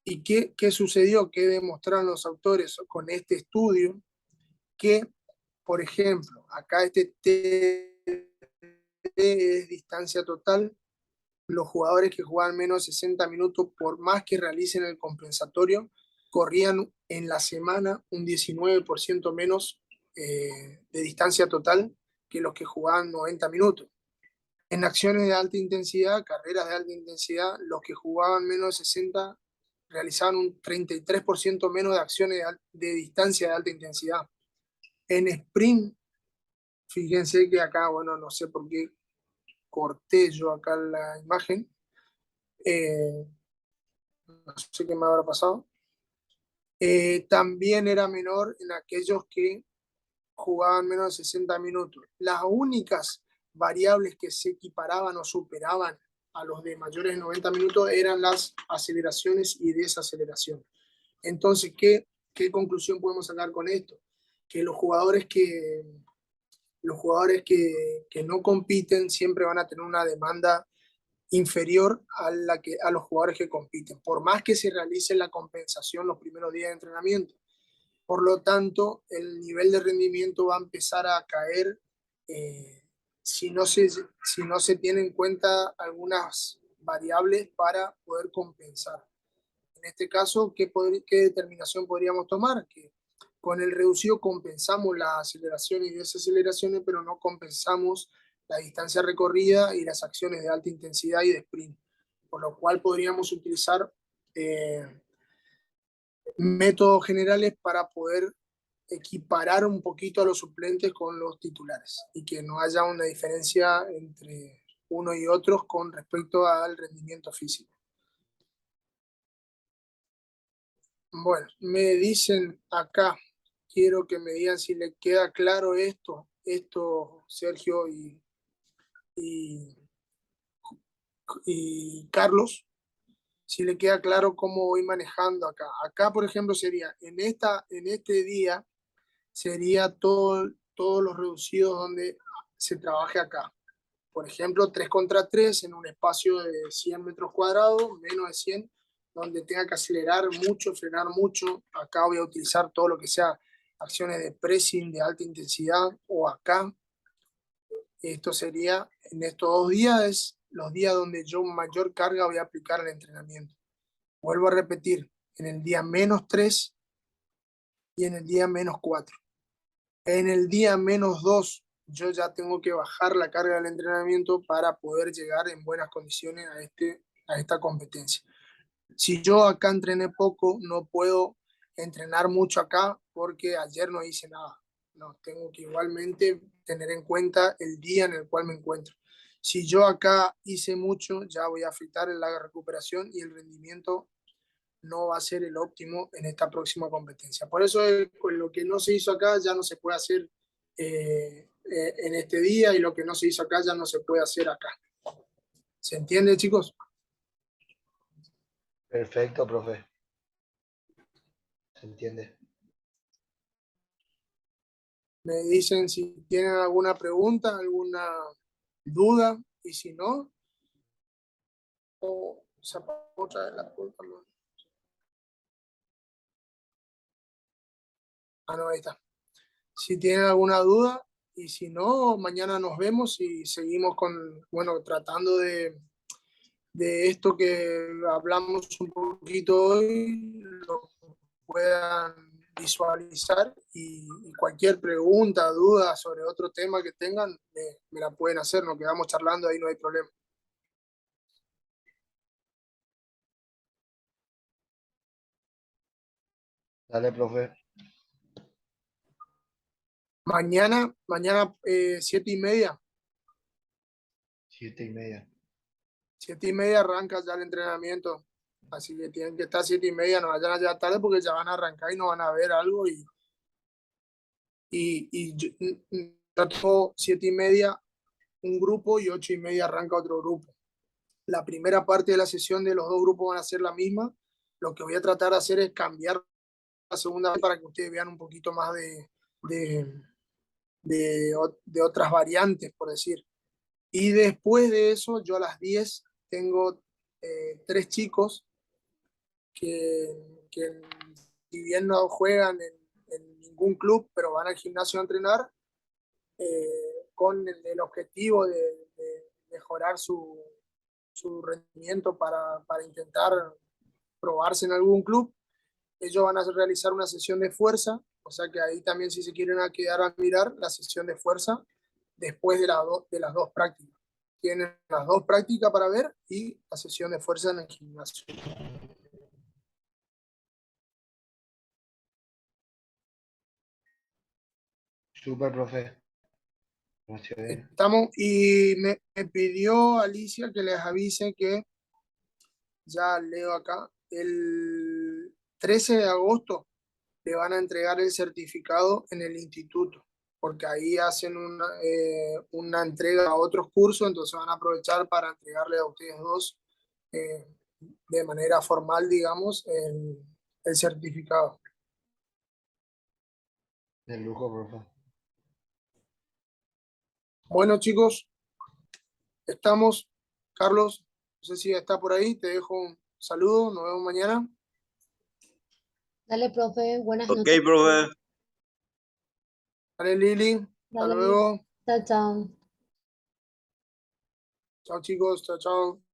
¿Y qué sucedió? ¿Qué demostraron los autores con este estudio? Que, por ejemplo, acá este T es distancia total. Los jugadores que jugaban menos de 60 minutos, por más que realicen el compensatorio, corrían en la semana un 19% menos de distancia total que los que jugaban 90 minutos. En acciones de alta intensidad, carreras de alta intensidad, los que jugaban menos de 60 realizaban un 33% menos de acciones de distancia de alta intensidad. En sprint, fíjense que acá, bueno, no sé por qué corté yo acá la imagen, no sé qué me habrá pasado. También era menor en aquellos que jugaban menos de 60 minutos. Las únicas variables que se equiparaban o superaban a los de mayores de 90 minutos eran las aceleraciones y desaceleraciones. Entonces, ¿qué conclusión podemos sacar con esto? Que los jugadores que no compiten siempre van a tener una demanda inferior a los jugadores que compiten, por más que se realice la compensación los primeros días de entrenamiento. Por lo tanto, el nivel de rendimiento va a empezar a caer si no se tienen en cuenta algunas variables para poder compensar. En este caso, ¿qué determinación podríamos tomar? Que con el reducido compensamos las aceleraciones y desaceleraciones, pero no compensamos la distancia recorrida y las acciones de alta intensidad y de sprint. Por lo cual podríamos utilizar métodos generales para poder equiparar un poquito a los suplentes con los titulares y que no haya una diferencia entre uno y otros con respecto al rendimiento físico. Bueno, me dicen acá, quiero que me digan si le queda claro esto Sergio y Carlos, si le queda claro cómo voy manejando acá. Acá, por ejemplo, sería, en este día, sería todos los reducidos donde se trabaje acá. Por ejemplo, 3 contra 3 en un espacio de 100 metros cuadrados, menos de 100, donde tenga que acelerar mucho, frenar mucho. Acá voy a utilizar todo lo que sea acciones de pressing de alta intensidad, o acá. Esto sería en estos 2 días, los días donde yo mayor carga voy a aplicar al entrenamiento. Vuelvo a repetir, en el día -3 y en el día -4. En el día -2 yo ya tengo que bajar la carga del entrenamiento para poder llegar en buenas condiciones a esta competencia. Si yo acá entrené poco, no puedo entrenar mucho acá porque ayer no hice nada. No, tengo que igualmente tener en cuenta el día en el cual me encuentro. Si yo acá hice mucho, ya voy a afectar en la recuperación y el rendimiento no va a ser el óptimo en esta próxima competencia. Por eso con lo que no se hizo acá ya no se puede hacer en este día, y lo que no se hizo acá ya no se puede hacer acá. ¿Se entiende, chicos? Perfecto, profe. Se entiende. Me dicen si tienen alguna pregunta, alguna duda, y si no, se apagó otra de la puerta. Ah, no, ahí está. Si tienen alguna duda, y si no, mañana nos vemos y seguimos tratando de esto que hablamos un poquito hoy, lo puedan visualizar y cualquier pregunta, duda sobre otro tema que tengan, me la pueden hacer, nos quedamos charlando ahí, no hay problema. Dale, profe. Mañana 7:30, 7:30. 7:30 arranca ya el entrenamiento, así que tienen que estar 7:30, no vayan a llegar tarde porque ya van a arrancar y no van a ver algo yo tengo 7:30 un grupo y 8:30 arranca otro grupo. La primera parte de la sesión de los dos grupos van a ser la misma. Lo que voy a tratar de hacer es cambiar la segunda vez para que ustedes vean un poquito más de otras variantes, por decir. Y después de eso, yo a las 10 tengo 3 chicos que si bien no juegan en ningún club, pero van al gimnasio a entrenar con el objetivo de mejorar su rendimiento para intentar probarse en algún club. Ellos van a realizar una sesión de fuerza, o sea que ahí también si se quieren a quedar a mirar la sesión de fuerza después de las dos prácticas. Tienen las dos prácticas para ver y la sesión de fuerza en el gimnasio. Súper, profe. Demasiado bien. Estamos, y me pidió Alicia que les avise que, ya leo acá, el 13 de agosto le van a entregar el certificado en el instituto, porque ahí hacen una entrega a otros cursos, entonces van a aprovechar para entregarle a ustedes dos eh, de manera formal, digamos, el certificado. De lujo, profe. Bueno, chicos, estamos. Carlos, no sé si está por ahí, te dejo un saludo, nos vemos mañana. Dale, profe, buenas Ok, noches. profe. Dale, Lili, hasta Dale, luego. chao, chao. Chao, chicos, chao, chao.